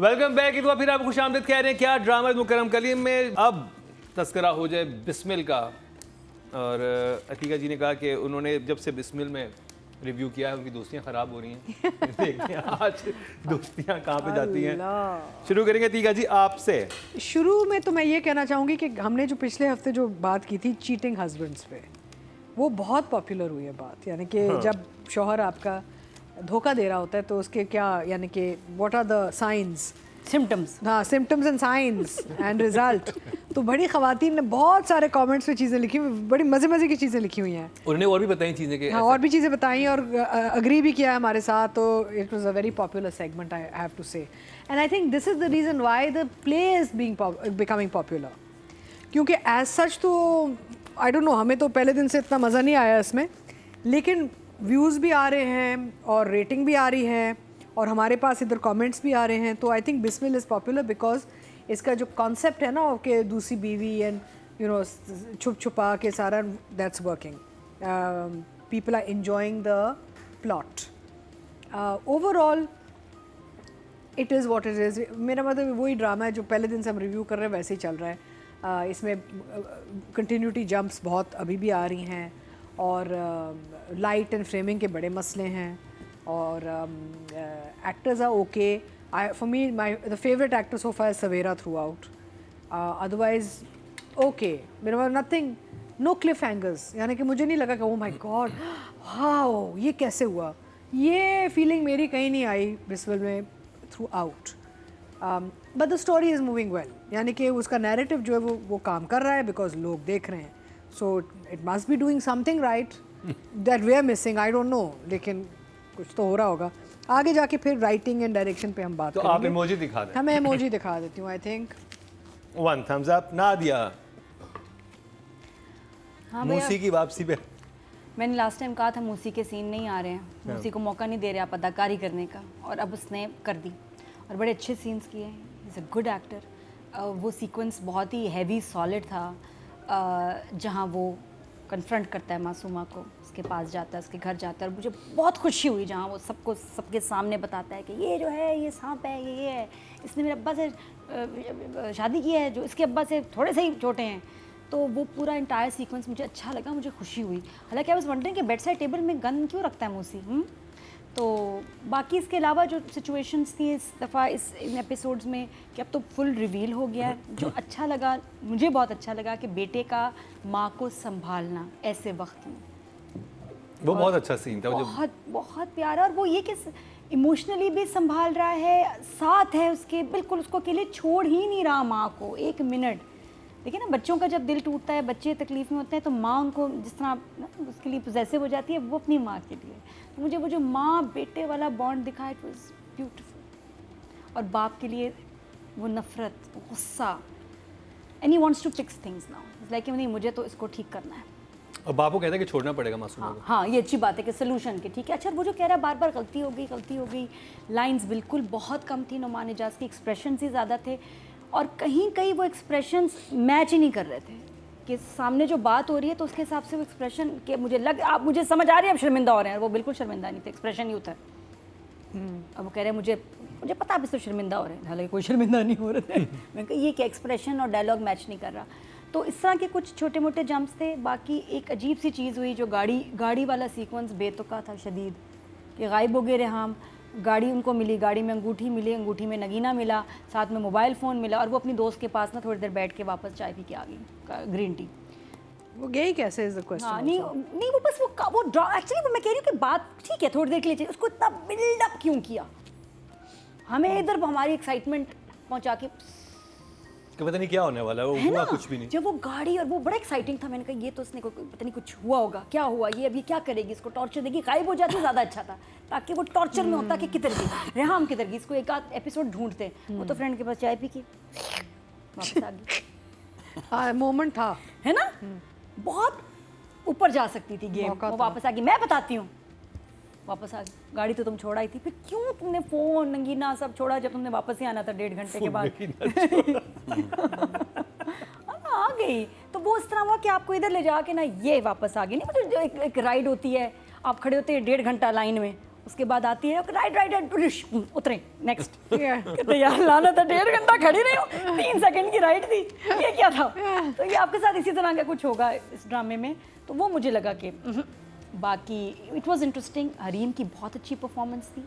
Welcome back. एक बार फिर आप खुशामदीद कह रहे हैं। क्या ड्रामा मुकरम कलीम में अब तस्करा हो जाए बिस्मिल का। और अतीका जी ने कहा कि उन्होंने जब से बिस्मिल में रिव्यू किया है उनकी दोस्तियां ख़राब हो रही हैं। देखते हैं आज दोस्तियां कहाँ पे जाती हैं। शुरू करेंगे अतीका जी आपसे। शुरू में तो मैं ये कहना चाहूँगी कि हमने जो पिछले हफ्ते जो बात की थी चीटिंग हस्बैंड्स पे, वो बहुत पॉपुलर हुई है बात। यानी कि जब शौहर आपका धोखा दे रहा होता है तो उसके क्या, यानी कि what are the science, symptoms. हाँ, symptoms and science and result. तो बड़ी ख़वातीन ने बहुत सारे कमेंट्स में चीज़ें लिखी हुई, बड़ी मज़े मज़े की चीज़ें लिखी हुई हैं। उन्होंने और भी बताई चीज़ें कि हाँ, और भी चीज़ें बताई और अग्री भी किया है हमारे साथ। तो it was a very popular segment, I have to say. And I think this is the reason why the play is becoming popular. क्योंकि एज सच तो आई डोंट नो, हमें तो पहले दिन से इतना मज़ा नहीं आया इसमें, लेकिन व्यूज़ भी आ रहे हैं और रेटिंग भी आ रही है और हमारे पास इधर कमेंट्स भी आ रहे हैं। तो I think Bismil is popular because इसका जो कॉन्सेप्ट है ना कि दूसरी बीवी एंड यू नो छुप छुपा के सारा, that's working. People are enjoying the plot. Overall it is what it is. मेरा मतलब वही ड्रामा है जो पहले दिन से हम रिव्यू कर रहे हैं, वैसे ही चल रहा है। इसमें कंटिन्यूटी जंप्स बहुत अभी भी आ रही हैं और लाइट एंड फ्रेमिंग के बड़े मसले हैं और actors are okay. For me the favourite actor so far Savera throughout. Otherwise okay, मेरे पास नथिंग, नो क्लिफ हैंगर्स। यानी कि मुझे नहीं लगा कि ओ माय गॉड वाओ ये कैसे हुआ, ये फीलिंग मेरी कहीं नहीं आई बिस्मिल में through out. But the story is moving well. यानी कि उसका नैरेटिव जो है वो काम कर रहा है बिकॉज लोग देख रहे हैं। So it must be doing something right that we are missing, I don't know, लेकिन कुछ तो हो रहा होगा। आगे जाके फिर राइटिंग एंड डायरेक्शन पे हम बात तो करेंगे। आप इमोजी दिखा दें। हाँ, मैं इमोजी दिखा देती हूँ। I think 1 thumbs up। Nadia हाँ मूसी की वापसी पे मैंने लास्ट टाइम कहा था मूसी के सीन नहीं आ रहे हैं, मूसी को मौका नहीं दे रहे आप अदाकारी करने का, और अब उसने कर दी और बड़े अच्छे सीन्स किए। Is a good actor. वो सीक्वेंस बहुत ही हैवी सॉलिड था जहाँ वो कन्फ्रंट करता है मासूमा को, उसके पास जाता है, उसके घर जाता है, और मुझे बहुत खुशी हुई जहाँ वो सबको सबके सामने बताता है कि ये जो है ये सांप है, ये है, इसने मेरे अब्बा से शादी की है, जो इसके अब्बा से थोड़े से ही छोटे हैं। तो वो पूरा इंटायर सीक्वेंस मुझे अच्छा लगा, मुझे खुशी हुई। हालांकि आई वाज वंडरिंग कि बेड साइड टेबल में गन क्यों रखता है मूसी। तो बाकी इसके अलावा जो सिचुएशंस थी इस दफ़ा इन एपिसोड्स में कि अब तो फुल रिवील हो गया है। जो अच्छा लगा, मुझे बहुत अच्छा लगा कि बेटे का माँ को संभालना ऐसे वक्त में, वो बहुत अच्छा सीन था। बहुत बहुत प्यारा। और वो ये कि इमोशनली भी संभाल रहा है, साथ है उसके, बिल्कुल उसको अकेले छोड़ ही नहीं रहा माँ को एक मिनट। देखिए ना, बच्चों का जब दिल टूटता है, बच्चे तकलीफ में होते हैं, तो माँ उनको जिस तरह उसके लिए पोजेसिव हो जाती है, वो अपनी माँ के लिए। तो मुझे वो जो माँ बेटे वाला बॉन्ड दिखा, इट वाज ब्यूटीफुल। और बाप के लिए वो नफरत, गुस्सा, and he wants to fix things now, it's like नहीं, मुझे तो इसको ठीक करना है। और बापू कहता है कि छोड़ना पड़ेगा मासूमा को। हाँ, ये अच्छी बात है कि सोल्यूशन के, ठीक है। अच्छा, वो जो कह रहा है बार बार गलती हो गई, गलती हो गई, लाइंस बिल्कुल बहुत कम थी नुमान इजाज़ की, एक्सप्रेशंस ही ज़्यादा थे और कहीं कहीं वो एक्सप्रेशंस मैच ही नहीं कर रहे थे कि सामने जो बात हो रही है तो उसके हिसाब से वो एक्सप्रेशन के मुझे समझ आ रही है, अब शर्मिंदा हो रहे हैं। वो बिल्कुल शर्मिंदा नहीं थे, एक्सप्रेशन ही होता है। अब वो कह रहे हैं मुझे पता आप इस तो शर्मिंदा हो रहे हैं, हालांकि कोई शर्मिंदा नहीं हो रहे थे। मैं कहा ये क्या एक्सप्रेशन और डायलॉग मैच नहीं कर रहा। तो इस तरह के कुछ छोटे मोटे जंप्स थे। बाकी एक अजीब सी चीज़ हुई, जो गाड़ी वाला सीक्वेंस बेतुका था शदीद, कि गायब हो गए हम, गाड़ी उनको मिली, गाड़ी में अंगूठी मिली, अंगूठी में नगीना मिला, साथ में मोबाइल फ़ोन मिला, और वो अपनी दोस्त के पास ना थोड़ी देर बैठ के वापस चाय पी के आ गई, ग्रीन टी। वो गई कैसे इज द क्वेश्चन। हाँ, नहीं वो बस वो एक्चुअली मैं कह रही हूँ कि बात ठीक है, थोड़ी देर के लिए चाहिए, उसको इतना बिल्डअप क्यों किया, हमें इधर हमारी एक्साइटमेंट पहुँचा के कि पता नहीं क्या होने वाला है, वो हुआ कुछ भी नहीं। जब वो गाड़ी, और वो बड़ा एक्साइटिंग था, मैंने कहा ये तो उसने पता नहीं कुछ हुआ होगा, क्या हुआ, ये अभी क्या करेगी, इसको टॉर्चर देगी, गायब हो जाती ज़्यादा अच्छा था, ताकि वो टॉर्चर में होता कि किधर गई, रेहाम किधर गई, इसको एक आध एपिसोड ढूंढते। वो तो फ्रेंड के पास चाय पी के वापस आ गई। हाँ, मोमेंट था, है ना, बहुत ऊपर जा सकती थी गेम। वो वापस आ गई, मैं बताती हूँ, वापस आ गई। गाड़ी तो तुम छोड़ा ही थी, फिर क्यों तुमने फ़ोन नगीना सब छोड़ा जब तुमने वापस ही आना था 1.5 घंटे के बाद। आ गई तो वो इस तरह हुआ कि आपको इधर ले जाके ना ये वापस आ गई। नहीं मतलब एक राइड होती है, आप खड़े होते हैं 1.5 घंटा लाइन में उसके बाद आती है राइट राइट उतरे नेक्स्ट कहते यार लाना था 1.5 घंटा खड़ी रही हूँ 3 सेकंड की राइड थी ये क्या था। तो ये आपके साथ इसी तरह का कुछ होगा इस ड्रामे में, तो वो मुझे लगा कि बाकी इट वाज इंटरेस्टिंग। हरीम की बहुत अच्छी परफॉर्मेंस थी,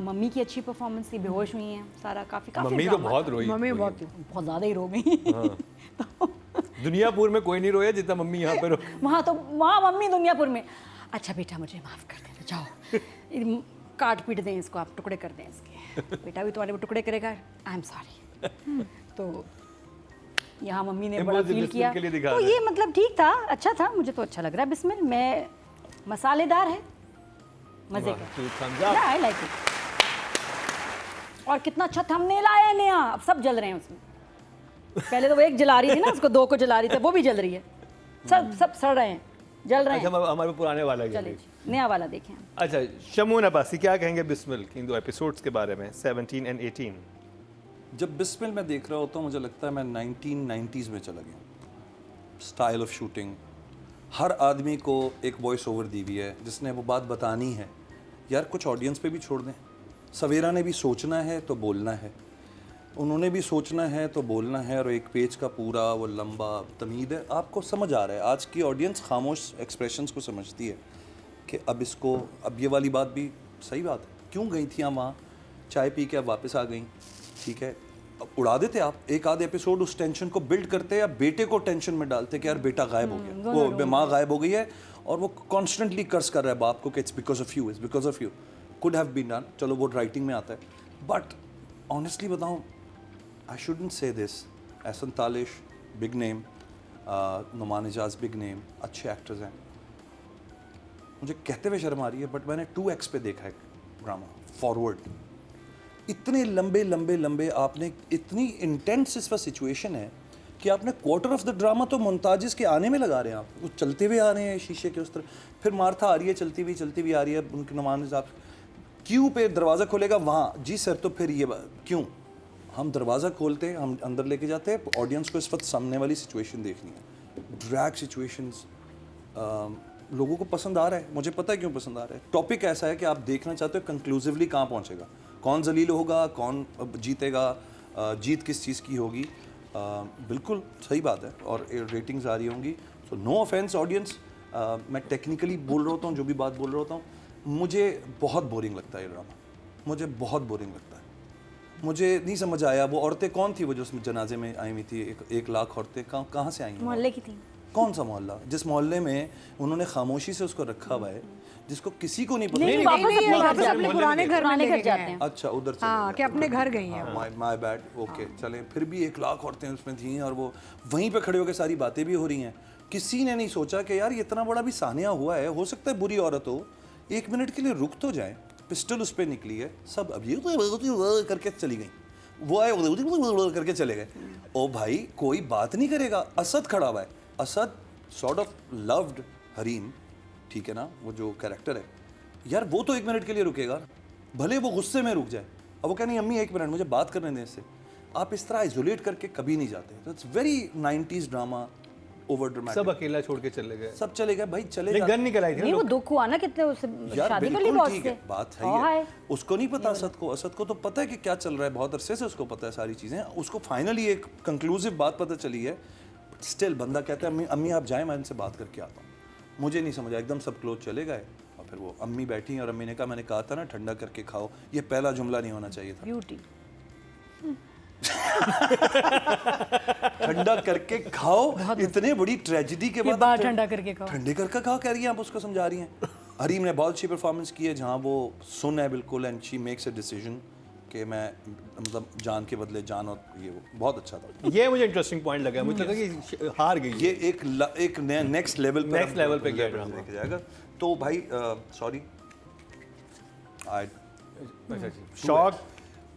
मम्मी की अच्छी परफॉर्मेंस थी, बेहोश हुई हैं सारा, काफ़ी मम्मी तो बहुत रोई, मम्मी बहुत ज़्यादा ही रो गई। तो दुनियापुर में कोई नहीं रोया जितना मम्मी यहाँ पे रो। वहाँ मम्मी दुनियापुर में, अच्छा बेटा मुझे माफ़ कर देना, जाओ काट पीट दें इसको, आप टुकड़े कर दें इसके, बेटा भी तुम्हारे वो टुकड़े करेगा, आई एम सॉरी। तो यहाँ मम्मी ने बड़ा फील किया, तो ये मतलब ठीक था, अच्छा था, मुझे तो अच्छा लग रहा है। बिस्मिल में मसालेदार है, मज़े का, आई लाइक इट। और कितना अच्छा थंबनेल आया है नया, अब सब जल रहे हैं उसमें। पहले तो वो एक जला रही थी ना, उसको 2 को जला रही थी, वो भी जल रही है, सब सड़ रहे हैं, जल रहे हैं। अच्छा, हमारे पुराने वाला चलिए नया वाला देखें। अच्छा, शमून अब्बासी क्या कहेंगे बिस्मिल के इन 2 एपिसोड्स के बारे में, 17 और 18? जब बिस्मिल मैं देख रहा होता हूँ मुझे लगता है मैं 1990s में चला गया। स्टाइल ऑफ शूटिंग, हर आदमी को एक वॉइस ओवर दी हुई है जिसने वो बात बतानी है, यार कुछ ऑडियंस पे भी छोड़ दें। सवेरा ने भी सोचना है तो बोलना है, उन्होंने भी सोचना है तो बोलना है, और एक पेज का पूरा वो लंबा तमीद है, आपको समझ आ रहा है। आज की ऑडियंस खामोश एक्सप्रेशंस को समझती है कि अब इसको, अब ये वाली बात भी सही बात है, क्यों गई थी हम वहाँ, चाय पी के अब वापस आ गई, ठीक है। अब उड़ा देते आप, एक आध एपिसोड उस टेंशन को बिल्ड करते या बेटे को टेंशन में डालते कि यार बेटा गायब हो गया, वो माँ गायब हो गई है और वो कॉन्स्टेंटली कर्ज कर रहा है बाप को कि it's because of you, it's because of you, could have been done. चलो वो राइटिंग में आता है, बट ऑनेस्टली बताऊँ, I shouldn't say this. Ehsan Talish, big name. Numan Ijaz, big name. अच्छे एक्टर्स हैं। मुझे कहते हुए शर्म आ रही है, बट मैंने 2x पे देखा है ड्रामा, फॉरवर्ड। इतने लंबे आपने, इतनी इंटेंस इस पर सिचुएशन है कि आपने क्वार्टर ऑफ द ड्रामा तो मुंताजिस के आने में लगा रहे हैं, आप वो चलते हुए आ रहे हैं शीशे के उस तरफ, फिर मार्था आ रही है चलती हुई आ रही है, उनके नुमान इजाज क्यों पे दरवाज़ा खोलेगा वहाँ, जी सर, तो फिर ये क्यों हम दरवाज़ा खोलते हैं, हम अंदर लेके जाते हैं, ऑडियंस को इस वक्त सामने वाली सिचुएशन देखनी है। ड्रैग सिचुएशंस लोगों को पसंद आ रहा है, मुझे पता है क्यों पसंद आ रहा है। टॉपिक ऐसा है कि आप देखना चाहते हो कंक्लूसिवली कहाँ पहुँचेगा, कौन जलील होगा, कौन जीतेगा, जीत किस चीज़ की होगी। बिल्कुल सही बात है, और रेटिंग्स आ रही होंगी। सो नो ऑफेंस ऑडियंस, मैं टेक्निकली बोल रहा होता हूँ, जो भी बात बोल रहा होता हूँ, मुझे बहुत बोरिंग लगता है ये ड्रामा, मुझे बहुत बोरिंग लगता है। मुझे नहीं समझ आया वो औरतें कौन थी, वो जो उसमें जनाजे में आई हुई थी, 1 लाख औरतें कहाँ से आई हैं? मोहल्ले की थी। कौन सा मोहल्ला, जिस मोहल्ले में उन्होंने खामोशी से उसको रखा हुआ है, जिसको किसी को नहीं पता। नहीं, वापस अपने पुराने घर में लेके जाते गए हैं। अच्छा, उधर से हाँ, कि अपने घर गई हैं। माय बैड, ओके, चलें। फिर भी 1 लाख औरतें उसमें थी और वो वहीं पे खड़े होकर सारी बातें भी हो रही हैं। किसी ने नहीं सोचा कि यार ये इतना बड़ा भी सानिया हुआ है, हो सकता है बुरी औरत हो, 1 मिनट के लिए रुक तो जाए। पिस्टल उस पर निकली है, सब अब ये करके चली गई, वो आए करके चले गए। ओ भाई, कोई बात नहीं करेगा। असद खड़ा हुआ है, Asad sort of loved Hareem, ठीक है ना, वो जो कैरेक्टर है यार, वो तो 1 मिनट के लिए रुकेगा, भले वो गुस्से में रुक जाए। अब वो कह नहीं अम्मी 1 मिनट मुझे बात करने दें इससे। आप इस तरह आइसोलेट करके कभी नहीं जाते। तो it's very 90s drama, over dramatic. सब अकेला छोड़ के चले गए, सब चले गए भाई, चले गए। गन निकल आई थी नहीं, वो दुख हुआ ना कितने, उससे शादी कर ली बॉस से। बात है, उसको नहीं पता असद को तो पता है कि क्या चल रहा है, बहुत अरसे से उसको पता है सारी चीज़ें। उसको फाइनली एक कंक्लूसिव बात पता चली है, बट स्टिल बंदा कहता है अम्मी आप जाएं, मैं इनसे बात करके आता हूँ। मुझे नहीं समझा, एकदम सब क्लोज चले गए और फिर वो अम्मी बैठी और अम्मी ने कहा मैंने कहा था ना ठंडा करके खाओ। ये पहला जुमला नहीं होना चाहिए था, ब्यूटी ठंडा करके खाओ। इतने बड़ी ट्रेजेडी के बाद ठंडा करके खाओ, ठंडे करके खाओ कह रही हैं आप, उसको समझा रही हैं। हरीम ने बहुत अच्छी परफॉर्मेंस की है, जहाँ वो सुन है बिल्कुल, and she makes a decision कि मैं मतलब जान के बदले जान, और ये वो बहुत अच्छा था। ये मुझे इंटरेस्टिंग पॉइंट लगा, मुझे लगा कि हार गई, ये एक नेक्स्ट लेवल पे गया ड्रामा लेके जाएगा। तो भाई सॉरी, शॉक,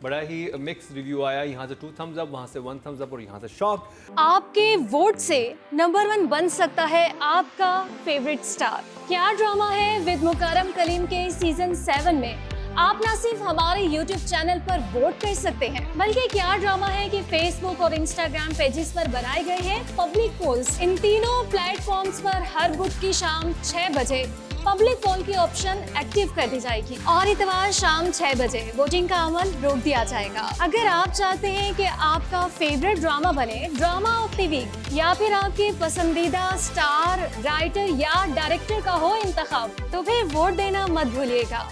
बड़ा ही मिक्स रिव्यू आया। यहाँ से 2 thumbs up, वहाँ से 1 thumbs up और यहाँ से शॉक। आपके वोट से नंबर 1 बन सकता है आपका फेवरेट स्टार। क्या ड्रामा है विद मुकरम कलीम के सीजन 7 में आप न सिर्फ हमारे YouTube चैनल पर वोट कर सकते हैं, बल्कि क्या ड्रामा है कि Facebook और Instagram पेजेस पर बनाए गए हैं पब्लिक पोल्स। इन तीनों प्लेटफॉर्म्स पर हर बुध की शाम 6 बजे पब्लिक पोल की ऑप्शन एक्टिव कर दी जाएगी और इतवार शाम 6 बजे वोटिंग का अमल रोक दिया जाएगा। अगर आप चाहते हैं कि आपका फेवरेट ड्रामा बने ड्रामा ऑफ द वीक या फिर आपके पसंदीदा स्टार, राइटर या डायरेक्टर का हो इंतखाब, तो फिर वोट देना मत भूलिएगा।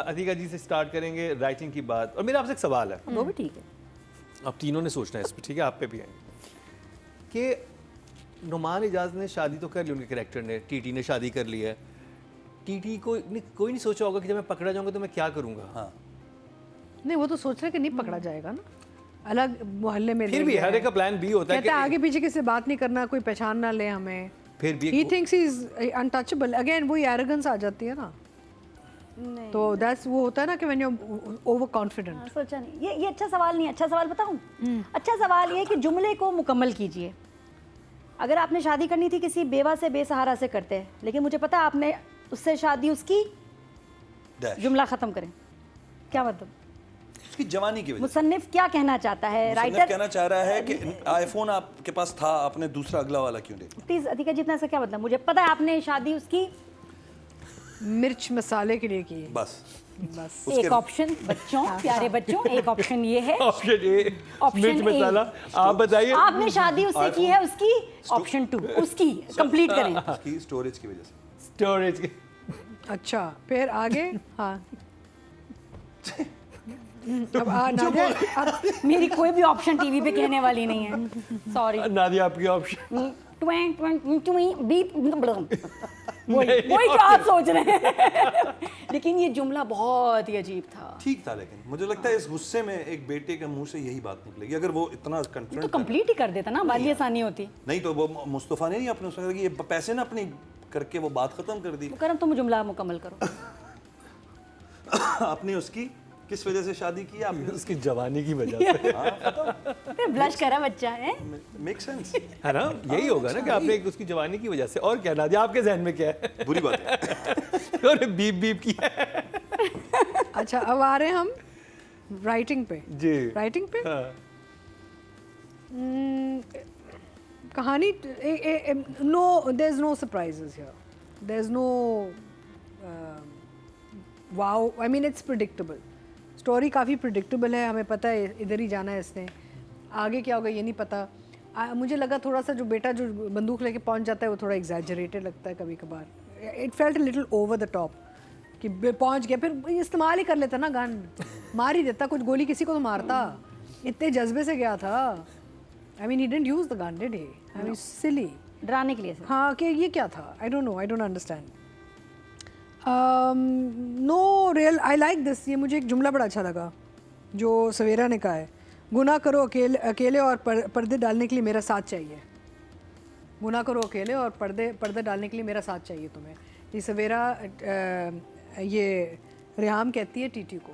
अतिका जी से स्टार्ट करेंगे राइटिंग की बात। और मेरा आपसे एक सवाल है, वो भी ठीक है। अब तीनों ने सोचना है इस पर, ठीक है, आप पे भी है कि नुमान इजाज ने शादी तो कर ली, उनके कैरेक्टर ने, टीटी ने शादी कर ली है। टीटी को कोई नहीं सोचा होगा कि जब मैं पकड़ा जाऊंगा तो मैं क्या करूंगा। हाँ नहीं, वो तो सोच रहे कि नहीं पकड़ा जाएगा ना, अलग मोहल्ले में फिर भी हर एक का प्लान बी होता है कहता है कि आगे पीछे किसी से बात नहीं करना, कोई पहचान ना ले हमें। फिर भी he thinks he is untouchable. Again वही एरोगेंस आ जाती है ना, तो दैट्स वो होता है ना कि व्हेन यू ओवर कॉन्फिडेंट। सोचा नहीं, ये अच्छा सवाल नहीं है। अच्छा सवाल बताऊं? अच्छा सवाल ये कि जुमले को मुकम्मल कीजिए। अगर आपने शादी करनी थी किसी बेवा से, बेसहारा से करते हैं, लेकिन मुझे पता है आपने उससे शादी उसकी, डैश जुमला खत्म करें। क्या मतलब? उसकी जवानी की वजह से। मुसन्निफ क्या कहना चाहता है? मुसन्निफ राइटर कहना चाह रहा है कि आईफोन आपके पास था, आपने दूसरा अगला वाला क्यों ले? प्लीज अतिका जितना सा क्या मतलब? मुझे पता है आपने शादी उसकी। मिर्च मसाले के लिए की बस बस। उसके- एक ऑप्शन बच्चों, प्यारे बच्चों, एक ऑप्शन ये है। ऑप्शन ए ऑप्शन मिर्च ए। मसाला। आप बताइए। आपने शादी उससे की है उसकी। ऑप्शन 2 उसकी कंप्लीट करें। उसकी स्टोरेज की वजह से। स्टोरेज के अच्छा, फिर आगे। हाँ अब नादिया, अब मेरी कोई भी ऑप्शन टीवी पे कहने वाली नहीं है, सॉरी। नादिया आपकी ऑप्शन। वही जो आप सोच रहे हैं। लेकिन ये जुमला बहुत ही अजीब था। ठीक था, लेकिन मुझे लगता है इस गुस्से में एक बेटे के मुंह से यही बात निकलेगी। अगर वो इतना तो कॉन्फिडेंट कंप्लीट ही कर देता ना, बाली आसानी होती। नहीं तो वो मुस्तफा ने नहीं अपने उसने कहा कि ये पैसे ना अपनी करके वो बात खत्म कर दी। मुकरम तुम जुमला मुकम्मल करो। आपने उसकी किस वजह से शादी की? आपने उसकी जवानी की वजह से, फिर ब्लश करा बच्चा है। Make sense. है ना? यही होगा ना कि आपने उसकी जवानी की वजह से। और क्या नादिया आपके जहन में क्या है? बुरी बात है। और बीप बीप किया है। अच्छा, अब आ रहे हैं हम राइटिंग पे। जी राइटिंग पे हाँ। कहानी no, there is no surprises here, there is no wow. I mean it's predictable. Story काफ़ी प्रिडिक्टेबल है, हमें पता है इधर ही जाना है इसने, आगे क्या होगा ये नहीं पता। मुझे लगा थोड़ा सा जो बेटा जो बंदूक लेके पहुंच जाता है वो थोड़ा एग्जैजरेटेड लगता है कभी कभार। It felt a little over the top कि पहुंच गया, फिर इस्तेमाल ही कर लेता ना गन, मार ही देता, कुछ गोली किसी को तो मारता। इतने जज्बे से गया था। I mean he didn't use the gun, did he? I mean silly, डराने के लिए सर। हाँ कि ये क्या था? I don't know, I don't understand. No real, I like this. ये मुझे एक जुमला बड़ा अच्छा लगा जो सवेरा ने कहा है, गुनाह करो अकेले और पर्दे डालने के लिए मेरा साथ चाहिए। गुनाह करो अकेले और पर्दे डालने के लिए मेरा साथ चाहिए तुम्हें। ये सवेरा ये रेहाम कहती है टीटी को,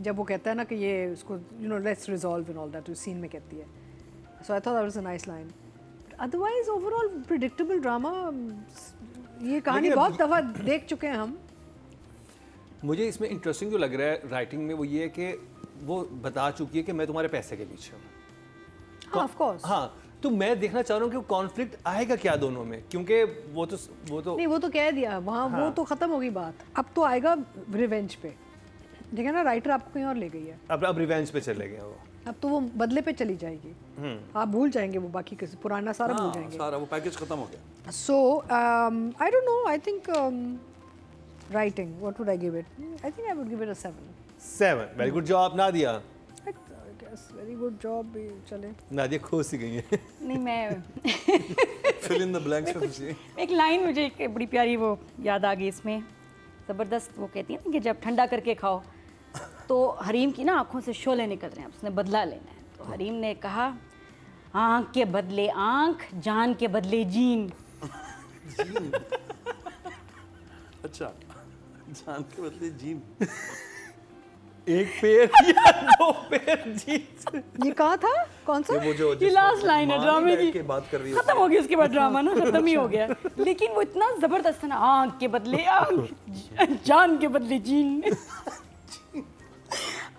जब वो कहता है ना कि ये उसको you know let's resolve in all that, scene में कहती है। So I thought that was a nice line. Otherwise overall predictable drama. ये कहानी बहुत दफ़ा देख चुके हैं हम। मुझे इसमें इंटरेस्टिंग जो लग रहा है राइटिंग में वो ये है कि वो बता चुकी है कि मैं तुम्हारे पैसे के पीछे हूँ। हाँ ऑफ कोर्स। हाँ, तो मैं देखना चाह रहा हूँ कि कॉन्फ्लिक्ट आएगा क्या दोनों में, क्योंकि वो तो नहीं, वो तो कह दिया वहाँ। वो तो ख़त्म होगी बात। अब तो आएगा रिवेंज पे, ठीक है ना? राइटर आपको कहीं और ले गई है। अब रिवेंज पे चले गए वो। अब तो वो बदले पे चली जाएगी। आप भूल जाएंगे वो बाकी किसी पुराना सारा भूल जाएंगे। सारा वो पैकेज खत्म हो गया। So I don't know. I think writing. What would I give it? I think I would give it a 7. 7 very good job Nadia. I guess very good job भी चले। नादिया खोस ही गई है। नहीं, मैं फिल इन द ब्लैंक्स में फंसी। एक लाइन मुझे एक बड़ी प्यारी वो याद आ गई इसमें, ज़बरदस्त। वो कहती है ना कि जब ठंडा करके खाओ, तो हरीम की ना आंखों से शोले निकल रहे हैं, उसने बदला लेना है। तो हरीम ने कहा, आंख के बदले आंख, जान के बदले जीन। अच्छा, जान के बदले जीन। एक पैर या 2 पैर जीत। ये कहा था कौन सा? वो जो ये लास्ट लाइन है ड्रामे की। बात कर रही है। खत्म हो गया उसके बाद ड्रामा ना, खत्म ही हो गया। लेकिन वो इतना जबरदस्त था ना, आंख के बदले आंख, जान के बदले जीन।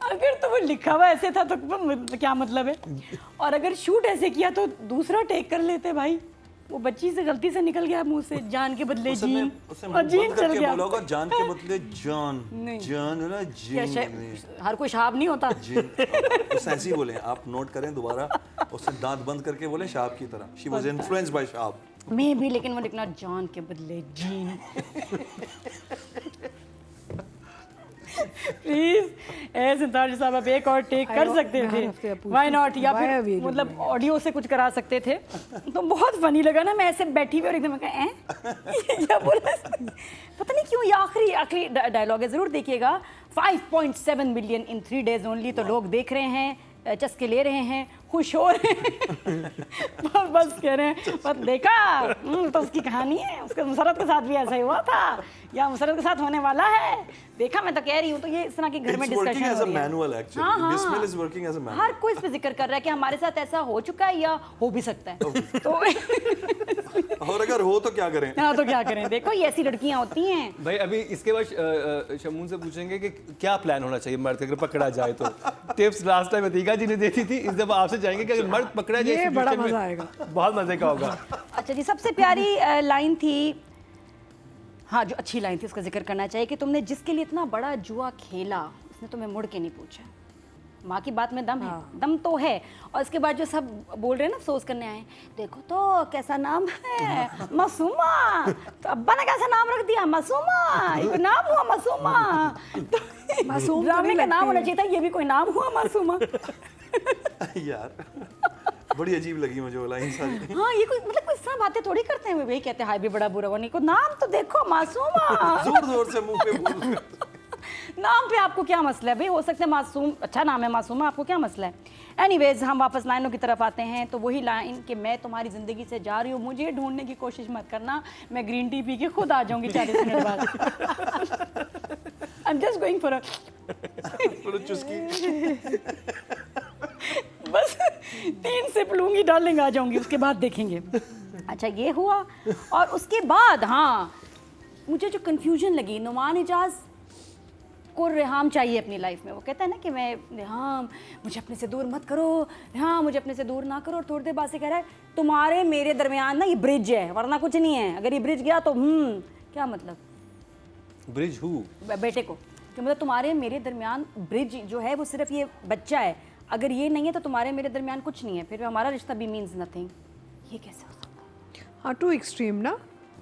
अगर तो वो लिखा हुआ ऐसे था तो क्या मतलब है? और अगर शूट ऐसे किया तो दूसरा टेक कर लेते भाई। वो बच्ची से गलती से निकल गया मुंह से जान के बदले उसने जीन, उसने और मुंह जीन बंद चल करके गया। बोला होगा जान के बदले जान। नहीं। जान है ना क्या जीन। हर कोई शाब नहीं होता। जीन उसने ऐसे ही बोले, आप नोट करें दोबारा, उसने दांत बंद करके बोले शाब की तरह। शी वाज इन्फ्लुएंस्ड बाय शाब। मैं भी, लेकिन वो लिखना जान के बदले जीन। प्लीज ऐसे ताज साहब आप एक और टेक कर सकते मैं हर हफ्ते थे, पूछती व्हाई नॉट, या why are we फिर doing मतलब ऑडियो से कुछ करा सकते थे। तो बहुत फनी लगा ना, मैं ऐसे बैठी हुई और एकदम कहा क्या बोला, पता नहीं क्यों। ये आखिरी डायलॉग है, जरूर देखिएगा। 5.7 मिलियन इन 3 days ओनली, तो लोग देख रहे हैं, चस्के ले रहे हैं, खुश हो रहे हैं। बस कह रहे हैं बस देखा, तो उसकी कहानी है, उसके मुसरत के साथ भी ऐसा ही हुआ था या मुसरत के साथ होने वाला है, देखा मैं तो कह रही हूँ। तो ये इस तरह के घर में डिस्कशन हो रही है। Manual actually, Bismil is working as a manual. हर कोई इस पे जिक्र कर रहा है कि हमारे साथ ऐसा हो चुका है या हो भी सकता है। तो और अगर हो तो क्या करें? हाँ, तो क्या करें, देखो ये ऐसी लड़कियां होती हैं। भाई अभी इसके बाद शमून से पूछेंगे कि क्या प्लान होना चाहिए मर्द का अगर पकड़ा जाए तो। टिप्स लास्ट टाइम अतीका जी ने दी थी, इस दफा आपसे जाएंगे कि अगर मर्द पकड़ा जाए ये बड़ा situation में, मजा आएगा। बहुत मजे का होगा। अच्छा जी, सबसे प्यारी लाइन थी, हाँ जो अच्छी लाइन थी उसका जिक्र करना चाहिए कि तुमने जिसके लिए इतना बड़ा जुआ खेला उसने तुम्हें मुड़ के नहीं पूछा। माँ की बात में दम है, दम तो है। और इसके बाद जो सब बोल रहे हैं ना, अफसोस करने आए, देखो तो कैसा नाम है मासूमा, तो अब्बा ने कैसा नाम रख दिया मासूमा, ये कोई नाम हुआ मासूमा। तो मासूम तो ड्रामे नहीं का नाम लगती होना है। चाहिए था, ये भी कोई नाम हुआ मासूमा। यार बड़ी अजीब लगी मुझे वो लाइन सारी। हाँ, ये कोई मतलब कोई इस तरह बातें थोड़ी करते हैं, वही कहते हैं हाय भी बड़ा बुरा हुआ, नहीं को नाम तो देखो मासूमा। जोर जोर से मुंह पे बोल। नाम पे आपको क्या मसला है भाई, हो सकता है मासूम अच्छा नाम है मासूमा, आपको क्या मसला है। एनीवेज, हम वापस लाइनों की तरफ आते हैं। तो वही लाइन कि मैं तुम्हारी ज़िंदगी से जा रही हूँ, मुझे ढूंढने की कोशिश मत करना, मैं ग्रीन टी पी के खुद आ जाऊंगी 40 मिनट बाद। I am just going for a चुस्की। बस 3 सिप लूंगी डार्लिंग, आ जाऊंगी, उसके बाद देखेंगे। अच्छा ये हुआ, और उसके बाद हाँ मुझे जो कंफ्यूजन लगी, नुमान इजाज को रेहाम चाहिए अपनी लाइफ में। वो कहता है ना कि मैं रेहाम मुझे अपने से दूर मत करो, रेहाम मुझे अपने से दूर ना करो। और थोड़ी देर बाद से कह रहा है तुम्हारे मेरे दरमियान ना ये ब्रिज है, वरना कुछ नहीं है, अगर ये ब्रिज गया तो क्या मतलब ब्रिज हु बेटे को, कि मतलब तुम्हारे मेरे दरमियान ब्रिज जो है वो सिर्फ ये बच्चा है, अगर ये नहीं है तो तुम्हारे मेरे दरमियान कुछ नहीं है, फिर हमारा रिश्ता भी मीन्स नथिंग। ये कैसे हो सकता है? हाँ, टू एक्सट्रीम ना।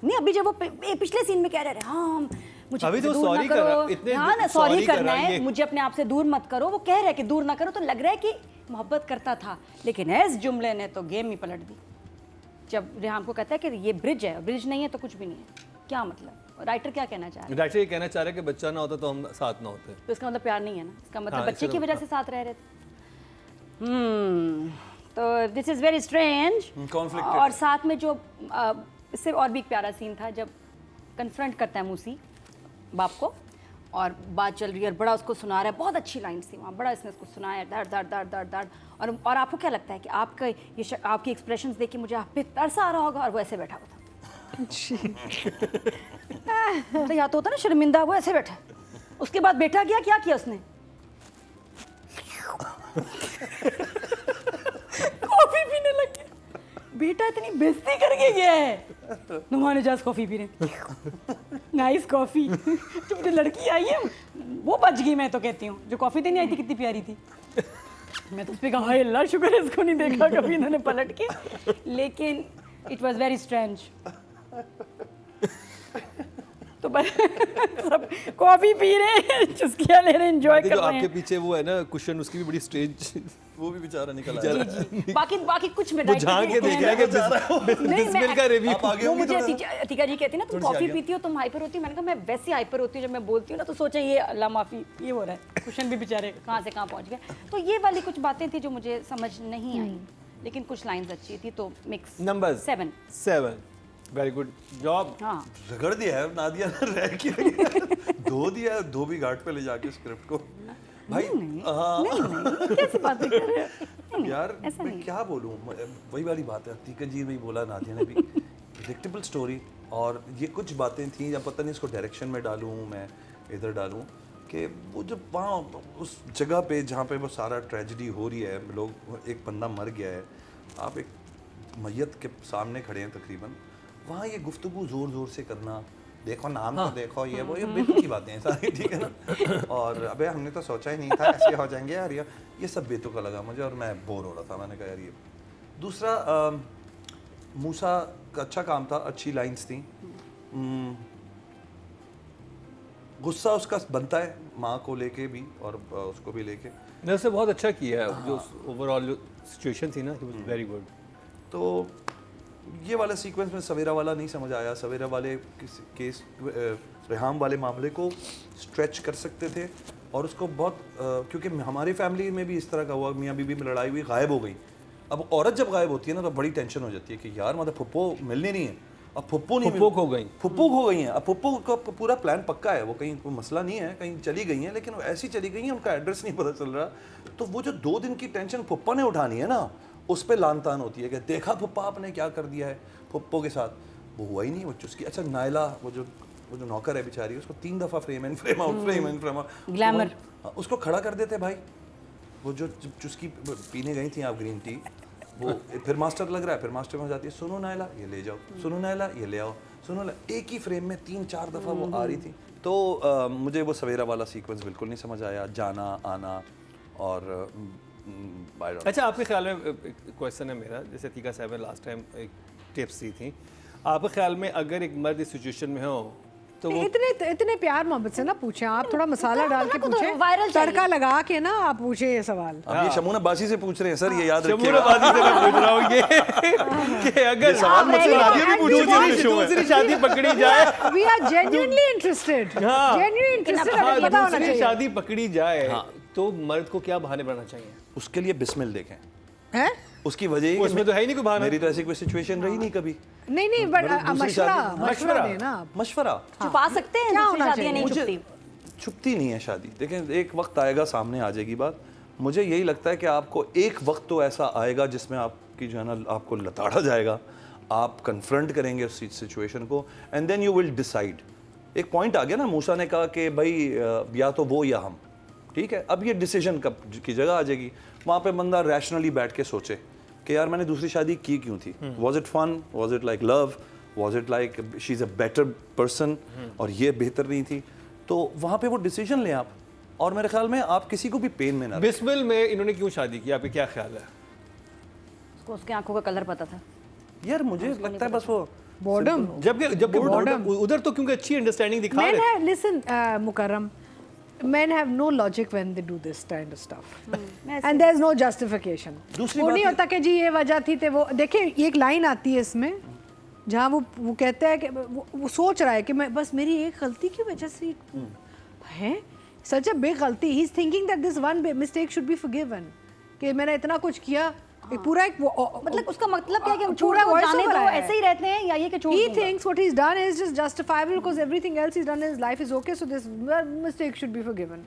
नहीं, अभी जब वो पिछले सीन में कह रहे हाँ मुझे अभी अपने तो से दूर sorry ना कर रहा- करो, इतने हाँ ना sorry सॉरी कर करना रहा है है, ये। मुझे अपने आप से दूर मत करो, वो कह रहा है कि दूर ना करो, तो लग रहा है कि मोहब्बत करता था, लेकिन इस जुमले ने तो गेम ही पलट दी। जब रेहाम को कहता है कि ये ब्रिज है, ब्रिज नहीं है तो कुछ भी नहीं है, क्या मतलब राइटर क्या कहना चाह रहा है? राइटर ये कहना चाह रहा है कि बच्चा ना होता तो हम साथ ना होते। तो इसका मतलब प्यार नहीं है ना, इसका मतलब हाँ, बच्चे इसका की वजह मतलब- से साथ रह रहे थे। तो this is very strange. conflicted और है। साथ में जो इससे और भी एक प्यारा सीन था जब कन्फ्रंट करता है मूसी बाप को, और बात चल रही है और बड़ा उसको सुना रहा है, बहुत अच्छी लाइन थी वहाँ, बड़ा इसने उसको सुनाया दर्द दर्द दर्द दर्द दर्द। और आपको क्या लगता है कि आपका ये आपकी एक्सप्रेशंस देख के मुझे आप पे तरस आ रहा होगा, और वो ऐसे बैठा हुआ था। तो या तो होता ना शर्मिंदा, वो ऐसे बैठा, उसके बाद बैठा गया, क्या किया उसने, कॉफी पीने लग गया। बेटा इतनी बेइज्जती करके गया है, नुमान इजाज कॉफी पी रहे, नाइस कॉफी। जब जो लड़की आई है वो बच गई, मैं तो कहती हूँ, जो कॉफी देने आई थी कितनी प्यारी थी। मैं तो उस पर कहा हाय अल्लाह शुक्र है इसको नहीं देखा कभी इन्होंने पलट के, लेकिन इट वॉज वेरी स्ट्रेंज। तो बस सब कॉफी पी रहे हैं, चुस्कियाँ ले रहे हैं, एंजॉय कर जो रहे आपके हैं। पीछे वो है ना कुशन, उसकी भी बड़ी स्टेज वो भी बेचारा निकल जी, आया। जी। बाकी कुछ में वो झांक के देख रहा है कि बिस्मिल का रिव्यू। आप आगे वो होंगी मुझे थोड़ा। अतिका जी कहती है ना तुम थोड़ी सी कॉफी आगे। पीती हो तुम हाइपर होती हो, मैंने कहा मैं वैसे हाइपर होती हूँ जब मैं बोलती हूँ ना, तो सोचा ये अल्लाह माफ़ी ये हो रहा है, कुशन भी बेचारे कहाँ से कहाँ पहुँच गए। तो ये वाली कुछ बातें थी जो मुझे समझ नहीं आई, लेकिन कुछ लाइंस अच्छी थी, तो mix number 7। Very good job. हाँ रगड़ दिया है नादिया ने, रह के धो दिया है धोबी घाट पे ले जाके स्क्रिप्ट को। भाई हाँ नहीं कैसे बातें कर रहे हो? यार ऐसा मैं नहीं। क्या बोलूँ, वही वाली बात है, अतीका जी भी बोला, नादिया ने भी, प्रेडिक्टेबल स्टोरी। और ये कुछ बातें थी, या पता नहीं इसको डायरेक्शन में डालूँ मैं इधर डालूँ, कि वो जब वहाँ उस जगह पे जहाँ पे वो सारा ट्रेजेडी हो रही है, लोग एक बंदा मर गया है, आप एक मैयत के सामने खड़े हैं तकरीबन, वहाँ ये गुफ्तगू ज़ोर ज़ोर से करना, देखो नाम तो देखो, ये वो, ये बेतुकी बातें हैं सारी, ठीक है ना। और अबे हमने तो सोचा ही नहीं था ऐसे हो जाएंगे यार, ये सब बेतुका लगा मुझे और मैं बोर हो रहा था। मैंने कहा यार ये दूसरा मूसा का अच्छा काम था, अच्छी लाइंस थी, गुस्सा उसका बनता है माँ को लेके भी और उसको भी लेके। ने उसने बहुत अच्छा किया है, जो ओवरऑल जो सिचुएशन थी ना, ही वाज वेरी गुड। तो ये वाला सीक्वेंस में सवेरा वाला नहीं समझ आया। सवेरा वाले केस रेहाम वाले मामले को स्ट्रेच कर सकते थे और उसको बहुत क्योंकि हमारी फैमिली में भी इस तरह का हुआ, मियाँ बीबी में लड़ाई हुई, गायब हो गई। अब औरत जब गायब होती है ना तो बड़ी टेंशन हो जाती है कि यार मतलब फुप्पो मिलनी नहीं है, अब फुप्पो नहीं फुप्पो खो गई, फुप्पो खो गई हैं। अब फुप्पो का पूरा प्लान पक्का है, वो कहीं कोई मसला नहीं है, कहीं चली गई हैं, लेकिन वो ऐसी चली गई हैं उनका एड्रेस नहीं पता चल रहा। तो वो जो 2 दिन की टेंशन फुप्पा ने उठानी है ना, उस पर लान तान होती है कि देखा फुप्पा आपने क्या कर दिया है फुप्पो के साथ। वो हुआ ही नहीं, वो चुस्की। अच्छा नायला वो जो नौकर है बेचारी, उसको 3 दफ़ा frame in frame out, frame in frame out, glamour, उसको खड़ा कर देते भाई। वो जो चुस्की पीने गई थी आप ग्रीन टी, वो फिर मास्टर लग रहा है, फिर मास्टर में जाती है, सुनो नायला ये ले जाओ, सुनो नायला ये ले आओ, सुनो नायला, एक ही फ्रेम में 3-4 दफ़ा वो आ रही थी। तो मुझे वो सवेरा वाला सीक्वेंस बिल्कुल नहीं समझ आया, जाना आना। और अच्छा आपके ख्याल में क्वेश्चन है मेरा, जैसे तीका साहब ने लास्ट टाइम एक टिप्स दी थी, आपके ख्याल में अगर एक मर्द इस सिचुएशन में हो तो वो इतने प्यार मोहब्बत से ना पूछें आप, थोड़ा मसाला डाल के तो पूछें, viral तड़का लगा के ना आप पूछे ये सवाल। अब ये शमूना बासी से पूछ रहे हैं सर, ये याद रखिए। शमूनाबादी से मैं पूछ रहा हूँ ये कि अगर सवाल मुझसे नादिया भी पूछ रही है शो में। दूसरी शादी पकड़ी जाए, we are genuinely interested, genuinely interested, हमें पता होना दूसरी चाहिए। शादी पकड़ी जाए तो मर्द को क्या बहाने बनाना चाहिए? उसके लिए बिस्मिल देखें, हैं? उसकी वजह ही उसमें तो है ही नहीं कोई बहाना। मेरी तो ऐसी कोई सिचुएशन रही नहीं कभी। नहीं बट मशवरा देना आप। मशवरा छुपा सकते हैं, क्या दूसरी होना शादियां नहीं मुझे छुपती। छुपती नहीं है शादी। देखें एक वक्त आएगा, सामने आ जाएगी बात। मुझे यही लगता है कि आपको एक वक्त तो ऐसा आएगा जिसमें आपकी जो है ना आपको लताड़ा जाएगा, आप कन्फ्रंट करेंगे उस सिचुएशन को, and then you will decide. एक पॉइंट आ गया ना, मूसा ने कहा कि भाई या तो वो या हम, ठीक है। अब ये डिसीजन कब की जगह आ जाएगी, वहाँ पे बंदा रैशनली बैठ के सोचे कि यार मैंने दूसरी शादी की क्यों थी, was it fun, was it like love, was it like she is a better person और ये बेहतर नहीं थी। तो वहाँ पे वो डिसीजन लें आप, और मेरे ख्याल में आप किसी को भी पेन में ना रखें। बिस्मिल में इन्होंने क्यों शादी की, आपके क्या ख्याल है? उसको उसके आंखों का कलर पता था। यार मुझे लगता है बस वो बोर्डम, जबकि उधर तो क्योंकि अच्छी अंडरस्टैंडिंग दिखा men रहे have listen Mukarram, men have no logic when they do this kind of stuff and there's no justification। दूसरी वो बात नहीं होता कि जी ये वजह थी, वो देखिए एक लाइन आती है इसमें जहाँ वो कहता है कि वो सोच रहा है कि मैं बस मेरी एक गलती की वजह से है, सच अ बिग गलती, he is thinking that this one mistake should be forgiven, कि मैंने इतना कुछ किया। एक पूरा एक मतलब उसका मतलब क्या है कि हम पूरा छोड़ दो, voice जाने over दो, है। ऐसे ही रहते हैं, या ये कि छोड़ He दूंगा? thinks what he's done is just justifiable because everything else he's done in his life is okay, so this mistake should be forgiven.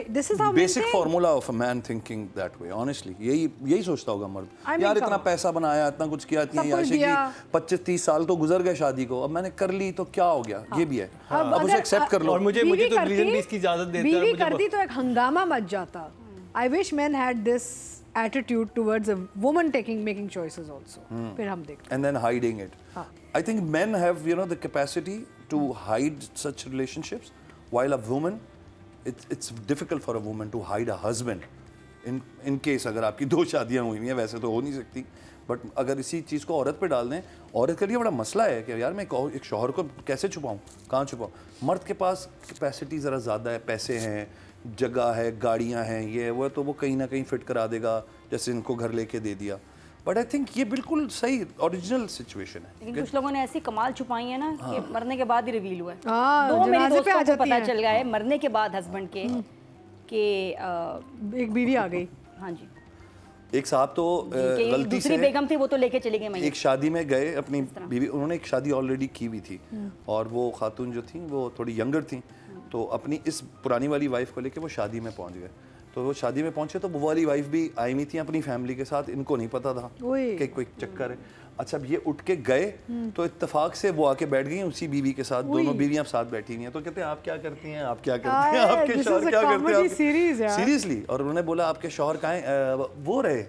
This is how men basic think. Formula of a man thinking that way. Honestly यही सोचता होगा मर्द। I mean, यार इतना come on. पैसा बनाया, इतना कुछ किया, इतनी सब कुछ याशी की, दिया। 25-30 साल तो गुजर गए शादी को, अब मैंने कर ली तो क्या हो गया, ये भी है। अब उसे अगर- एक्सेप्ट कर लो। और मुझे बीवी तो करती- रीजन भी इसकी इजाजत देता है। बीवी मुझे करती तो एक हंगामा मच जाता। I wish men had this attitude towards a woman making choices also. फिर हम देखते And then hiding it. हाँ. I think men have, the capacity to hide such relationships, while a woman, it's difficult for a woman to hide a husband. In case अगर आपकी 2 शादियां हुई हैं, वैसे तो हो नहीं सकती, बट अगर इसी चीज़ को औरत पे डाल दें, औरत के लिए बड़ा मसला है कि यार मैं एक शौहर को कैसे छुपाऊँ, कहाँ छुपाऊँ। मर्द के पास कैपेसिटी ज़रा ज़्यादा है, पैसे हैं, जगह है, गाड़ियाँ हैं, ये वो, तो वो कहीं ना कहीं फिट करा देगा, जैसे इनको घर लेके दे दिया। बट आई थिंक ये बिल्कुल सही ओरिजिनल सिचुएशन है। लेकिन कुछ लोगों ने ऐसी कमाल छुपाई है ना कि मरने के बाद ही रिवील हुआ है। हाँ, 2 मेरे जनाजे पे दोस्तों आ को जाती पता हैं। चल गया है मरने के बाद हस्बैंड के कि एक बीवी आ गई। हाँ जी, एक साहब तो कि गलती दूसरी से बेगम थी, वो तो लेके चली गई। एक शादी में गए, अपनी बीवी, उन्होंने एक शादी ऑलरेडी की हुई थी, और वो खातून जो थी वो थोड़ी यंगर थी, तो अपनी इस पुरानी वाली वाइफ को लेके वो शादी में पहुंच गए। तो वो शादी में पहुंचे तो वो वाली वाइफ भी आई हुई थी अपनी फैमिली के साथ, इनको नहीं पता था ओए। कि कोई चक्कर है। अच्छा अब ये उठ के गए तो इत्तेफाक से वो आके बैठ गई उसी बीवी के साथ, दोनों बीवियां साथ बैठी हुई हैं। तो कहते हैं आप क्या करती हैं, आप क्या करती हैं, आपके this शौहर is a क्या करते comedy हैं, series यार। सीरियसली। और उन्होंने बोला आपके शौहर कहाँ हैं? वो रहे।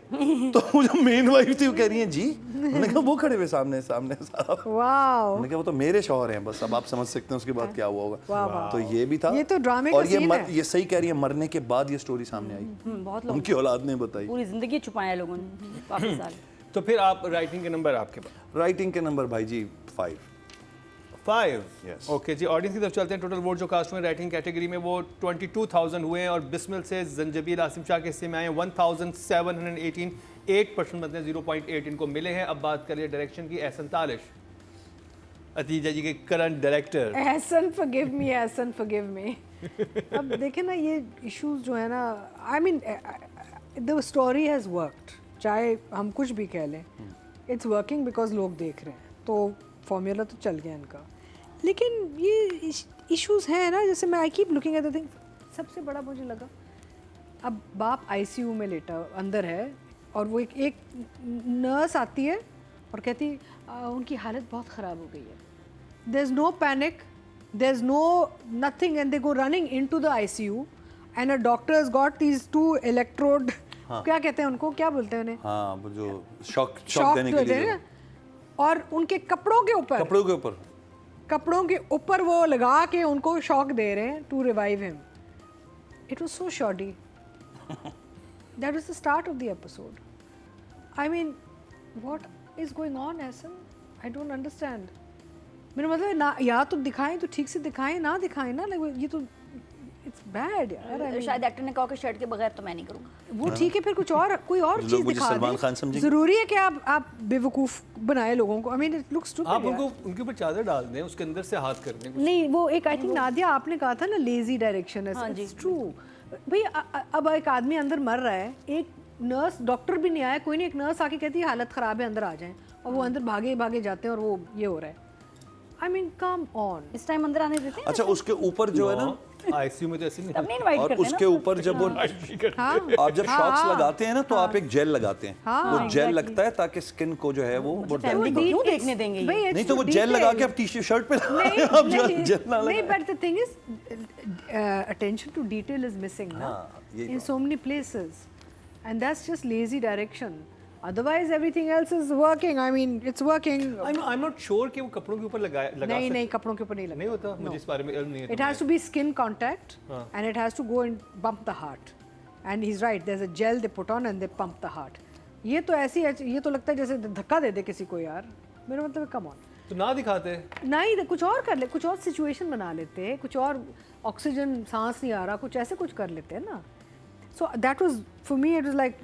तो वो जो मेन वाइफ थी वो कह रही है जी, उन्होंने कहा वो खड़े हुए सामने सामने साहब। वाओ, उन्होंने कहा वो तो मेरे शौहर हैं बस। अब आप समझ सकते हैं उसके बाद क्या हुआ वाह, होगा। तो ये भी था। ये तो ड्रामे का और सीन है। ये सही कह रही है, मरने के बाद ये स्टोरी सामने आई, बहुत लोग उनकी औलाद ने बताई। पूरी जिंदगी छुपाया लोगों ने काफी साल। तो फिर आप राइटिंग के नंबर आपके पास राइटिंग के नंबर भाई जी 5। 5। Yes. ओके जी, ऑडियंस की तरफ चलते हैं। टोटल वोट जो कास्ट हुए राइटिंग कैटेगरी में वो 22,000 हुए हैं और बिस्मिल से जंजबील आसिम शाह के हिस्से में आए 1,718, 8% बनते हैं, 0.8 इनको मिले हैं। अब बात करिए डायरेक्शन की। एहसन तालिश, अतीजा जी के current director. Ehsan forgive me, Ehsan forgive me। अब देखें ना ये इश्यूज जो है ना, I mean the story has worked, चाहे हम कुछ भी कह लें, इट्स वर्किंग बिकॉज लोग देख रहे हैं, तो फॉर्मूला तो चल गया इनका। लेकिन ये इश्यूज हैं ना, जैसे मैं I keep looking at the thing, सबसे बड़ा मुझे लगा अब बाप आईसीयू में लेटा अंदर है और वो एक नर्स आती है और कहती उनकी हालत बहुत ख़राब हो गई है, there is no panic, there is no nothing, and they go running into the ICU and a doctor has got these 2 electrode, क्या कहते हैं उनको, क्या बोलते हैं उन्हें, हाँ वो जो शॉक देने के लिए और उनके कपड़ों के ऊपर वो लगा के उनको शॉक दे रहे हैं to revive him. It was so shorty. That was the start of the episode. I mean what is going on Ehsan, I don't understand. मेरा मतलब है ना, या तो दिखाएं तो ठीक से दिखाएं, ना दिखाएं ना, ये तो इट्स बैड यार। I mean, शायद एक्टर ने कहा कि शर्ट के बगैर तो मैं नहीं करूँगा। वो ठीक है, फिर कुछ और कोई और चीज दिखा सलमान खान दें। समझेंगे। जरूरी है कि आप बेवकूफ बनाए लोगों को। आई मीन इट लुक्स आप उनको उनके ऊपर चादर डाल दें, उसके अंदर से हाथ कर दें। नहीं, वो एक आई थिंक नादिया आपने कहा था ना, लेजी डायरेक्शन है। इट्स ट्रू भाई। अब एक आदमी अंदर मर रहा है, एक नर्स, डॉक्टर भी नहीं आया, कोई नहीं, एक नर्स आके कहती है हालत ख़राब है अंदर आ जाएं, और वो अंदर भागे भागे जाते हैं और वो ये हो रहा है। आई मीन कम ऑन, इस टाइम अंदर आने देते हैं। अच्छा उसके ऊपर जो है ना, आईसीयू में तो ऐसे नहीं। तब नहीं इनवाइट और करते उसके ऊपर जब वो आप जब शॉक्स लगाते हैं ना तो आप एक जेल लगाते हैं, वो जेल लगता है ताकि स्किन को जो है वो फैमिली को क्यों देखने देंगे ये? भाई नहीं तो वो जेल लगा के आप टी शर्ट पे नहीं, आप नहीं, जेल ना नहीं, लगाएं। but the thing is, attention to detail is missing ना, यही in so many places, and that's just lazy direction. Otherwise, everything else is working. I mean, it's working. I'm not sure कि वो कपड़ों के ऊपर लगा नहीं नहीं, कपड़ों के ऊपर नहीं नहीं होता, मुझे इस बारे में इल्म नहीं है। It has to be skin contact, and it has to go and bump the heart. And he's right. There's a gel they put on and they pump the heart. ये तो ऐसी है, ये तो लगता है जैसे धक्का दे दे किसी को यार। मेरा मतलब कम ऑन। तो ना दिखाते, नहीं, कुछ और कर ले, कुछ और सिचुएशन बना लेते हैं, कुछ और ऑक्सीजन सांस नहीं आ रहा, कुछ ऐसे कुछ कर लेते हैं ना। So that was for me, it was like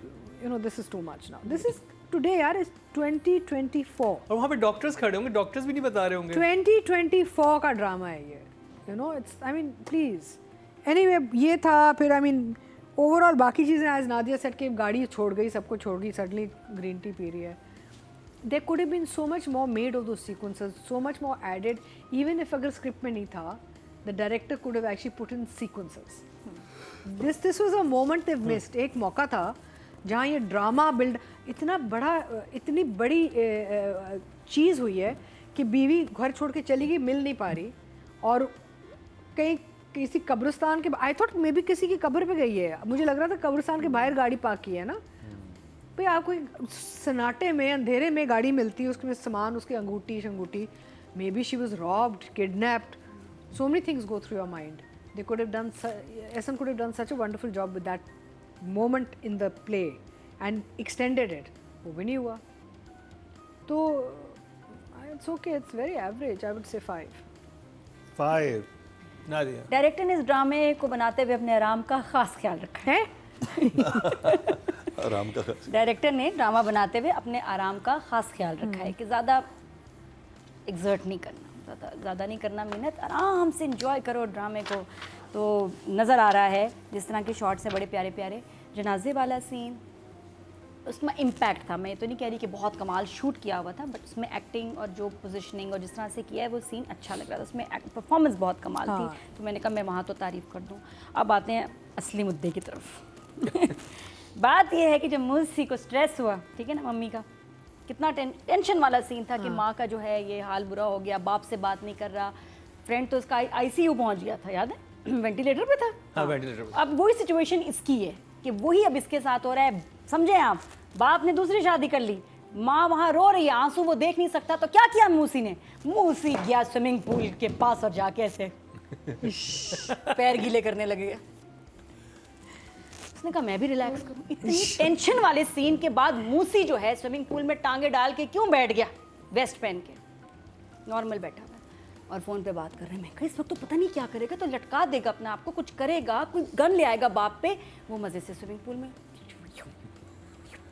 you no this is too much now. This is today यार, इज 2024 और वहाँ पे डॉक्टर्स खड़े होंगे, डॉक्टर्स भी नहीं बता रहे होंगे। 2024 का ड्रामा है ये, you know. It's I mean please anyway, ये था। फिर आई मीन ओवरऑल बाकी चीज़ें, आज नादिया सेट के गाड़ी छोड़ गई, सबको छोड़ गई, सडनली ग्रीन टी पी रही है। There could have been so much more made of those sequences, so much more added. Even if अगर स्क्रिप्ट में नहीं था, the director could have actually put in sequences. This was a moment they've missed. एक मौका था जहाँ ये drama build इतना बड़ा, इतनी बड़ी चीज़ हुई है कि बीवी घर छोड़ के चली गई, मिल नहीं पा रही, और कहीं किसी कब्रिस्तान के, आई थॉट मे बी किसी की कब्र पे गई है, मुझे लग रहा था कब्रिस्तान के बाहर गाड़ी पार्क की है ना भाई। आपको सन्नाटे में, अंधेरे में गाड़ी मिलती है, उसके में सामान, उसकी अंगूठी शंगूठी, may be she was robbed, kidnapped, so many things go through your mind. They could have done, Ehsan could have done such a wonderful job with that moment in the play and extended it, वो भी नहीं हुआ। तो it's okay, it's very average, I would say 5। Nadia, director ने इस ड्रामे को बनाते हुए अपने आराम का खास ख्याल रखा है। आराम का डायरेक्टर ने ड्रामा बनाते हुए अपने आराम का खास ख्याल रखा है कि ज़्यादा एग्जर्ट नहीं करना, ज़्यादा नहीं करना, मेहनत आराम से इंजॉय करो ड्रामे को। तो नज़र आ रहा है जिस तरह के शॉट्स हैं बड़े प्यारे प्यारे। जनाजे वाला सीन, उसमें इम्पैक्ट था, मैं ये तो नहीं कह रही कि बहुत कमाल शूट किया हुआ था, बट उसमें एक्टिंग और जो पोजीशनिंग और जिस तरह से किया है वो सीन अच्छा लग रहा था, उसमें परफॉर्मेंस बहुत कमाल थी। तो मैंने कहा मैं वहाँ तो तारीफ़ कर दूँ। अब आते हैं असली मुद्दे की तरफ। बात यह है कि जब मूसी को स्ट्रेस हुआ, ठीक है ना, मम्मी का, कितना टेंशन वाला सीन था कि माँ का जो है ये हाल बुरा हो गया, बाप से बात नहीं कर रहा, फ्रेंड तो उसका आईसीयू पहुंच गया था, याद है, वेंटिलेटर पे था। हाँ, वेंटिलेटर पे। अब वही सिचुएशन इसकी है कि वही अब इसके साथ हो रहा है। समझे आप, बाप ने दूसरी शादी कर ली, माँ वहाँ रो रही है, आंसू वो देख नहीं सकता, तो क्या किया मूसी ने, मूसी गया स्विमिंग पूल के पास और जाके ऐसे पैर गीले करने लगे। उसने कहा मैं भी रिलैक्स करूं। इतनी टेंशन वाले सीन के बाद मूसी जो है स्विमिंग पूल में टांगे डाल के क्यों बैठ गया, वेस्ट पहन के, नॉर्मल बैठा हुआ और फोन पे बात कर रहे हैं। मैं कहा इस वक्त तो पता नहीं क्या करेगा, तो लटका देगा अपने आप को, कुछ करेगा, कोई गन ले आएगा बाप पे। वो मजे से स्विमिंग पूल में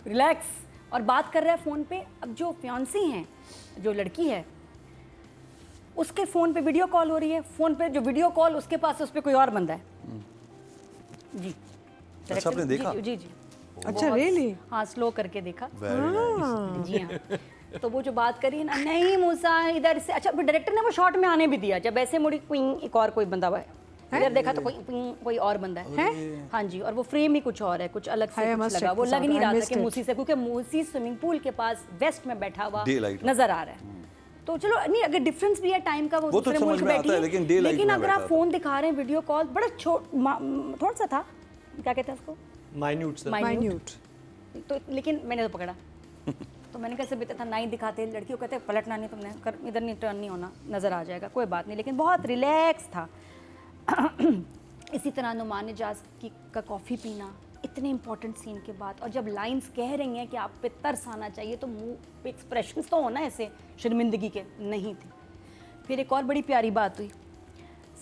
रिलैक्स और बात कर रहा है फोन पे। अब जो फियांसी हैं, जो लड़की है, उसके फोन पे वीडियो कॉल हो रही है, फोन पे जो वीडियो कॉल उसके पास है, उस पे कोई और बंदा है। जी अच्छा, आपने देखा? जी जी। अच्छा, really? हाँ, स्लो करके देखा। Very nice. जी हाँ। तो वो जो बात करी ना, नहीं मूसा इधर से, अच्छा डायरेक्टर ने वो शॉट में आने भी दिया, जब ऐसे मुड़ी क्विंग एक और कोई बंदा हुआ है, इधर देखा तो कोई और बंदा है। हाँ जी, और वो फ्रेम ही कुछ और है, कुछ अलग से कुछ लगा, वो लग नहीं रहा था कि मूसी से, क्योंकि मूसी स्विमिंग पूल के पास वेस्ट में बैठा हुआ Daylight नजर आ रहा है। तो चलो नहीं, अगर डिफरेंस भी है टाइम का, वो तो दूसरे समझ मुल्क में आता बैठी है, है, लेकिन daylight लेकिन में अगर बैठा आप फोन दिखा रहे हैं, वीडियो कॉल बड़ा थोड़ा सा था, क्या कहते हैं उसको, माइन्यूट सर। माइन्यूट। तो लेकिन मैंने तो पकड़ा तो मैंने कैसे बीता था, नहीं दिखाते, लड़कियों कहते पलटना नहीं, तुमने कर इधर नहीं, टर्न नहीं होना, नज़र आ जाएगा, कोई बात नहीं, लेकिन बहुत रिलैक्स था। इसी तरह नुमान इजाज का कॉफ़ी पीना, इतने इंपॉर्टेंट सीन के बाद, और जब लाइंस कह रही हैं कि आप पे तरस आना चाहिए, तो मुंह पे एक्सप्रेशंस तो होना ऐसे शर्मिंदगी के, नहीं थे। फिर एक और बड़ी प्यारी बात हुई,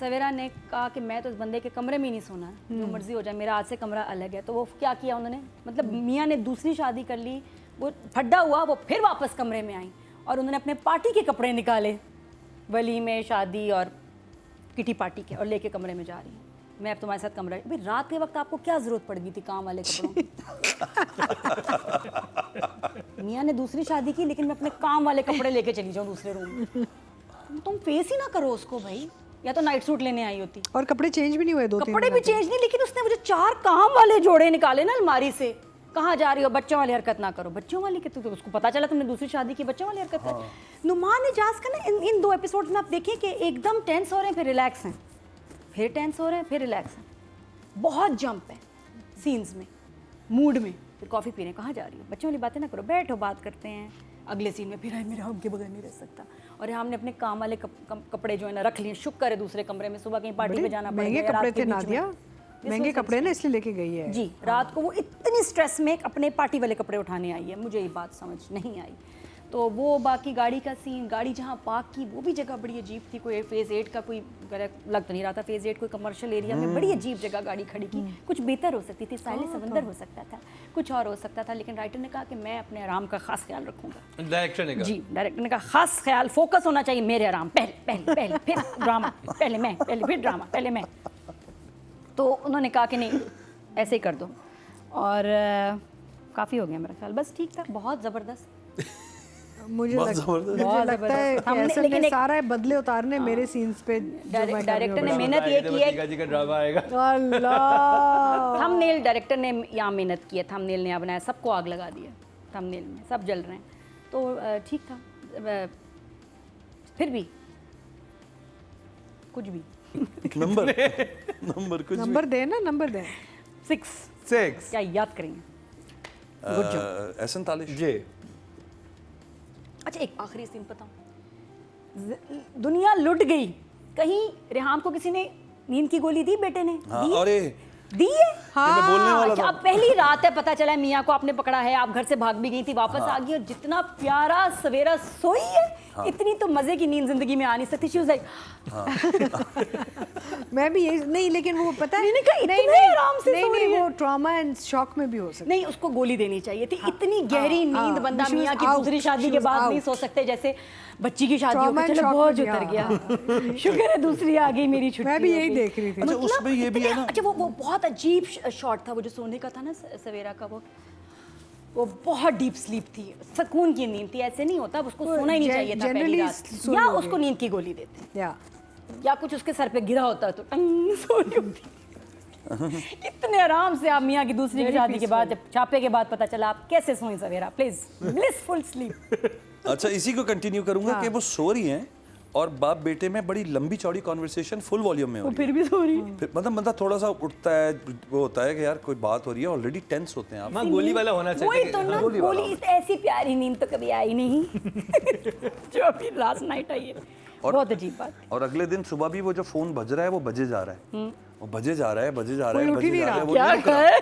सवेरा ने कहा कि मैं तो इस बंदे के कमरे में ही नहीं सोना है, जो मर्जी हो जाए, मेरा आज से कमरा अलग है। तो वो क्या किया उन्होंने, मतलब मियाँ ने दूसरी शादी कर ली, वो फड्डा हुआ, वो फिर वापस कमरे में आई और उन्होंने अपने पार्टी के कपड़े निकाले, वलीमे, शादी और किटी पार्टी के, और लेके कमरे में जा रही हैं, मैं अब तुम्हारे साथ कमरा। भाई रात के वक्त आपको क्या ज़रूरत पड़ गई थी काम वाले कपड़ों की? मियाँ ने दूसरी शादी की, लेकिन मैं अपने काम वाले कपड़े लेके चली जाऊँ दूसरे रूम में। तुम फेस ही ना करो उसको भाई, या तो नाइट सूट लेने आई होती। और कपड़े चेंज भी नहीं हुए, 2-3 कपड़े भी चेंज नहीं, लेकिन उसने मुझे 4 काम वाले जोड़े निकाले ना अलमारी से। कहाँ जा रही हो, बच्चों वाली हरकत ना करो। बच्चों वाली के तो उसको पता चला तुमने दूसरी शादी की, बच्चों वाली हरकत है। नुमान इजाज का ना इन 2 एपिसोड में आप देखिए कि एकदम टेंस हो रहे हैं, फिर रिलैक्स हैं, फिर टेंस हो रहे हैं, फिर रिलैक्स हैं, बहुत जंप है सीन्स में, मूड में। फिर कॉफ़ी पीने कहाँ जा रही हो, बच्चों वाली बातें ना करो, बैठो बात करते हैं। अगले सीन में फिर मेरा हम के बगैर नहीं रह सकता, और यहाँ हमने अपने काम वाले कपड़े जो है ना रख लिए, शुक्र है दूसरे कमरे में, सुबह कहीं पार्टी पे जाना पड़ेगा, महंगे रात कपड़े के थे बीच में। नादिया, महंगे कपड़े ना, इसलिए लेके गई है। जी, रात को वो इतनी स्ट्रेस में अपने पार्टी वाले कपड़े उठाने आई है, मुझे ये बात समझ नहीं आई। तो वो बाकी गाड़ी का सीन, गाड़ी जहाँ पार्क की वो भी जगह बड़ी अजीब थी, कोई फेज़ 8 का कोई लग तो नहीं रहा था, फेज़ 8 कोई कमर्शियल एरिया में बड़ी अजीब जगह गाड़ी खड़ी की। कुछ बेहतर हो सकती थी, साहिल समंदर हो सकता था, कुछ और हो सकता था, लेकिन राइटर ने कहा कि मैं अपने आराम का खास ख्याल रखूंगा। डायरेक्टर ने कहा, जी, डायरेक्टर ने कहा खास ख्याल, फोकस होना चाहिए मेरे आराम, पहले पहले पहले फिर ड्रामा, पहले मैं, पहले फिर ड्रामा, पहले मैं। तो उन्होंने कहा कि नहीं ऐसे ही कर दो, और काफ़ी हो गया मेरा ख्याल, बस ठीक था, बहुत ज़बरदस्त। मुझे बहुत लगता जबरदस्त। है कि हमने- ऐसा लेकिन ने एक- सारे बदले उतारने मेरे सीन्स पे, जो मैं कर रही हूँ। डायरेक्टर ने मेहनत ये की है, बटीका जी का ड्रामा आएगा। अल्लाह, थंबनेल डायरेक्टर ने यहाँ मेहनत की है, थंबनेल नया बनाया, सबको आग लगा दिया, थंबनेल में सब जल रहे हैं, तो ठीक था। फिर भी कुछ भी नंबर कुछ भी। नंबर दे ना, नंबर दे। 6 क्या याद करेंगे। Good job. एहसन तालिश जी, अच्छा एक आखिरी सीन बताऊं, दुनिया लुट गई, कहीं रेहाम को किसी ने नींद की गोली दी, बेटे ने हाँ, दी? अरे दी है। मैं बोलने वाला अच्छा, था। अब पहली रात है, पता चला है मियाँ को आपने पकड़ा है, आप घर से भाग भी गई थी, वापस आ गई, और जितना प्यारा सवेरा सोई है, इतनी तो मजे की नींद जिंदगी में आ नहीं सकती। शी वाज लाइक, मैं भी यही नहीं, लेकिन वो पता है, मैंने कहा इतने आराम से नहीं सो रही नहीं, है। वो ट्रॉमा एंड शॉक में भी हो सकता है। नहीं उसको गोली देनी चाहिए थी, इतनी गहरी नींद बंदा she was मियाँ की out, दूसरी शादी she के was बाद नहीं out. सो सकते, जैसे बच्ची की शादी हो Trauma गई, and चलो shock बोझ में उतर गया। गया, शुक्र है दूसरी आ गई, मेरी छुट्टी मैं भी हो यही गई। देख रही थी। अच्छा, उसमें ये भी है ना। अच्छा वो बहुत अजीब शॉट था, वो जो सोने का था ना सवेरा का, वो बहुत डीप स्लीप थी, सुकून की नींद थी, ऐसे नहीं होता, उसको वो सोना ही नहीं चाहिए था पहली generally रात, सो या लोगे। उसको नींद की गोली देते, या या कुछ उसके सर पे गिरा होता तो टंग सो रही होती। कितने आराम से आप मियाँ की दूसरी की शादी के बाद, जब छापे के बाद पता चला, आप कैसे सोई सवेरा? Please blissful sleep. अच्छा, इसी को कंटिन्यू करूंगा कि वो सो रही हैं और बाप बेटे में बड़ी लंबी चौड़ी कॉन्वर्सेशन फुल वॉल्यूम में हो रही है। फिर भी सो रही। मतलब बंदा थोड़ा सा उठता है, वो होता है कि यार कोई बात हो रही है, ऑलरेडी टेंस होते हैं आप। माँ गोली वाला होना वही चाहिए। तो ना, गोली ऐसी प्यारी नींद तो कभी आई नहीं जो अभी लास्ट नाइट आई है। बहुत अजीब बात। और अगले दिन सुबह भी वो जो फोन बज रहा है वो बजे जा रहा है, वो बजे जा रहा है, बजे जा रहा है, कोई उठ ही बजे नहीं जा रहा है, रहा। वो क्या नहीं उठ रहा। है?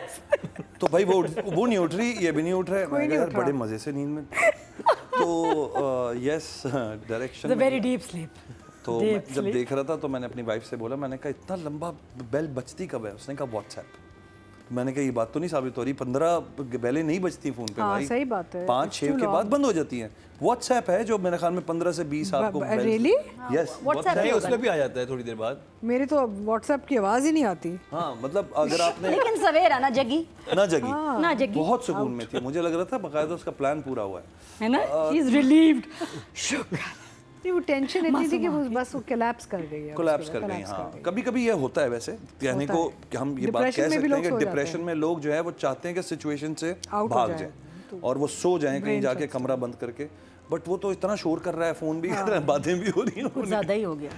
तो भाई वो नहीं उठ रही, ये भी नहीं उठ रहा है। मैंने कहा यार बड़े मजे से नींद में। तो yes, direction very deep sleep. तो मैं जब देख रहा था तो मैंने अपनी वाइफ से बोला, मैंने कहा इतना लंबा बेल बजती कब है? उसने कहा व्हाट्सएप। मैंने कहा ये बात तो नहीं साबित हो रही, 15 बेलें नहीं बजती फोन पे भाई। सही बात है। 5-6 के बाद बंद हो जाती हैं। व्हाट्सएप है जो मेरे ख्याल में 15 से 20 आपको really? यस नहीं, उसमें भी आ जाता है थोड़ी देर बाद। मेरी तो व्हाट्सएप की आवाज ही नहीं आती। हाँ, मतलब अगर आपने लेकिन सवेरा ना जगी, ना जगी, ना जगी, बहुत सुकून में थी। मुझे लग रहा था बकायदा उसका प्लान पूरा हुआ है ना? She is relieved. शुक्र। नहीं, वो टेंशन इतनी थी कि वो बस वो कोलैप्स कर गई है। कोलैप्स कर गई। हाँ, कभी कभी ये होता है वैसे, कहने को कि हम ये बात कह डिप्रेशन में भी सकते हैं लोग कि सो जाते डिप्रेशन में लोग जो है वो चाहते हैं कि सिचुएशन से Out हो भाग जाए। जाएं और वो सो जाएं कहीं जाके कमरा बंद करके। बट वो तो इतना शोर कर रहा है, फोन भी कर रहा है, बातें भी हो रही हैं। ज्यादा ही हो गया।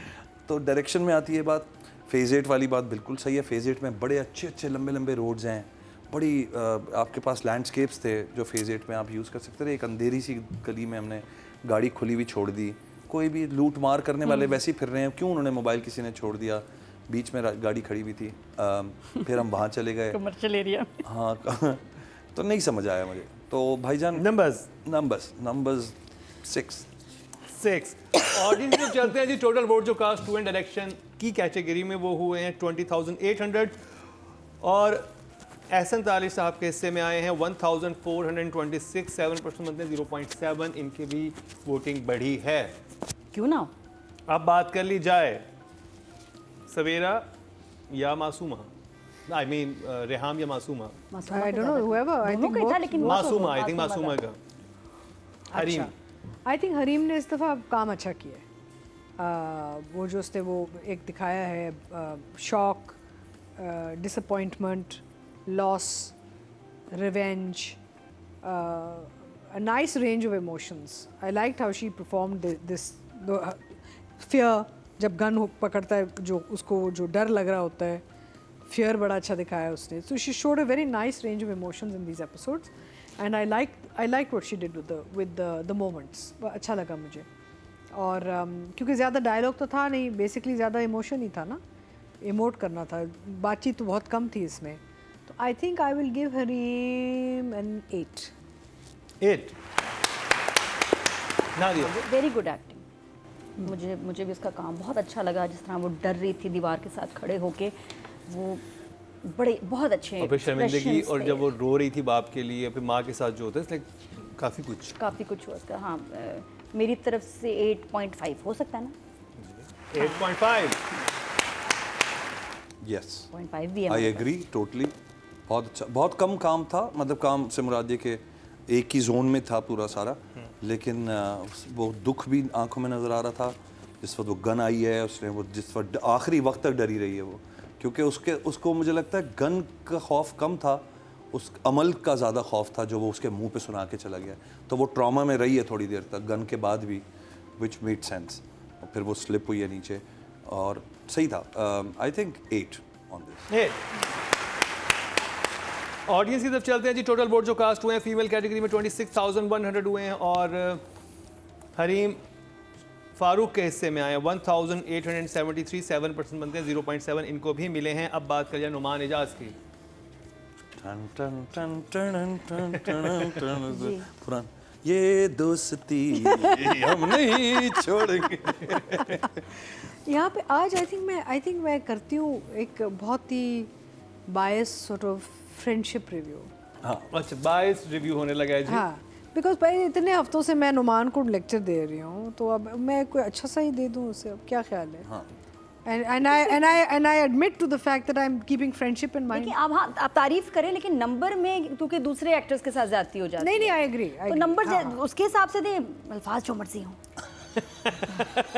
तो डायरेक्शन में आती है बात। फेज 8 वाली बात बिल्कुल सही है। फेज 8 में बड़े अच्छे अच्छे लंबे लंबे रोड्स हैं, बड़ी आपके पास लैंडस्केप्स थे जो फेज 8 में आप यूज़ कर सकते थे। एक अंधेरी सी गली में हमने गाड़ी खुली हुई छोड़ दी, कोई भी लूट मार करने वाले वैसे ही फिर रहे हैं, क्यों उन्होंने मोबाइल किसी ने छोड़ दिया, बीच में गाड़ी खड़ी हुई थी। फिर हम वहाँ चले गए कमर्शियल एरिया। हाँ तो नहीं समझ आया मुझे। तो भाईजान नंबर्स 6 ऑडियंस में चलते हैं जी। टोटल वोट जो कास्ट 2 एंड डायरेक्शन की कैटेगरी में वो हुए हैं 20,800 और एहसन तालिब साहब के हिस्से में आए हैं 1,426। 7% बनते हैं 0.7। इनकी भी वोटिंग बढ़ी है। क्यों ना? अब बात कर ली जाए सवेरा या मासूमा, आई मीन रेहाम या Masuma. I don't know, whoever. I think था, both. लेकिन मासूमा, आई थिंक मासूमा का। हरीम। आई थिंक हरीम ने इस दफ़ा काम अच्छा किया है। वो जो उसने वो एक दिखाया है, shock, disappointment, loss, revenge, a nice range of emotions. I liked how she performed this fear, जब गन पकड़ता है, जो उसको जो डर लग रहा होता है, fear बड़ा अच्छा दिखाया उसने. So she showed a very nice range of emotions in these episodes, and I liked what she did with the moments. अच्छा लगा मुझे. और क्योंकि ज़्यादा डायलॉग तो था नहीं, बेसिकली ज़्यादा इमोशन ही था ना, इमोट करना था, बातचीत तो बहुत कम थी इसमें. तो I think I will give Hareem an 8. Nadia. Very good acting. मुझे भी उसका काम बहुत अच्छा लगा, जिस तरह वो डर रही थी दीवार के साथ खड़े होके, वो बड़े बहुत अच्छे और फिर शर्मिंदगी, expressions और थे। जब वो रो रही थी बाप के लिए, फिर माँ के साथ जो होता है, काफ़ी कुछ हुआ उसका। हाँ, मेरी तरफ से 8.5 हो सकता है ना? 8.5। यस 0.5 भी है आई हमारे एग्री टोटली। बहुत अच्छा, बहुत कम काम था, मतलब काम से मुराद ये कि एक ही जोन में था पूरा सारा, लेकिन वो दुख भी आंखों में नज़र आ रहा था। जिस वक्त वो गन आई है, उसने वो जिस वक्त आखिरी वक्त तक डरी रही है वो, क्योंकि उसको मुझे लगता है गन का खौफ कम था, उस अमल का ज़्यादा खौफ था जो वो उसके मुंह पे सुना के चला गया। तो वो ट्रॉमा में रही है थोड़ी देर तक गन के बाद भी, विच मेड सेंस। और फिर वो स्लिप हुई है नीचे और सही था। I think 8 on this. Audience की तरफ चलते हैं जी। टोटल वोट जो कास्ट हुए हैं फीमेल कैटेगरी में 26,100 हुए हैं और हरीम फारूक के हिस्से में आए हैं 1,873। 7% बनते हैं 0.7 इनको भी मिले हैं। अब बात कर जाए नुमान एजाज की। पुरान ये दोस्ती हम नहीं छोड़ेंगे। यहाँ पे आज आई थिंक मैं करती हूँ एक बहुत ही बायस सॉर्ट ऑफ फ्रेंडशिप रिव्यू. हाँ अच्छा, बायस रिव्यू होने लगा है जी. हाँ, बिकॉज भाई इतने हफ्तों से मैं नुमान को लेक्चर दे रही हूँ, तो अब मैं कोई अच्छा सा ही दे दूँ उसे. अब क्या ख्याल है? हाँ. And I admit to the fact that I'm keeping friendship in mind. लेकिन अब हाँ, आप तारीफ करें, लेकिन नंबर में क्योंकि दूसरे एक्टर्स के साथ ज्यादती हो जाती है. नहीं, I agree. तो नंबर उसके हिसाब से दें, अल्फाज जो मर्जी हों.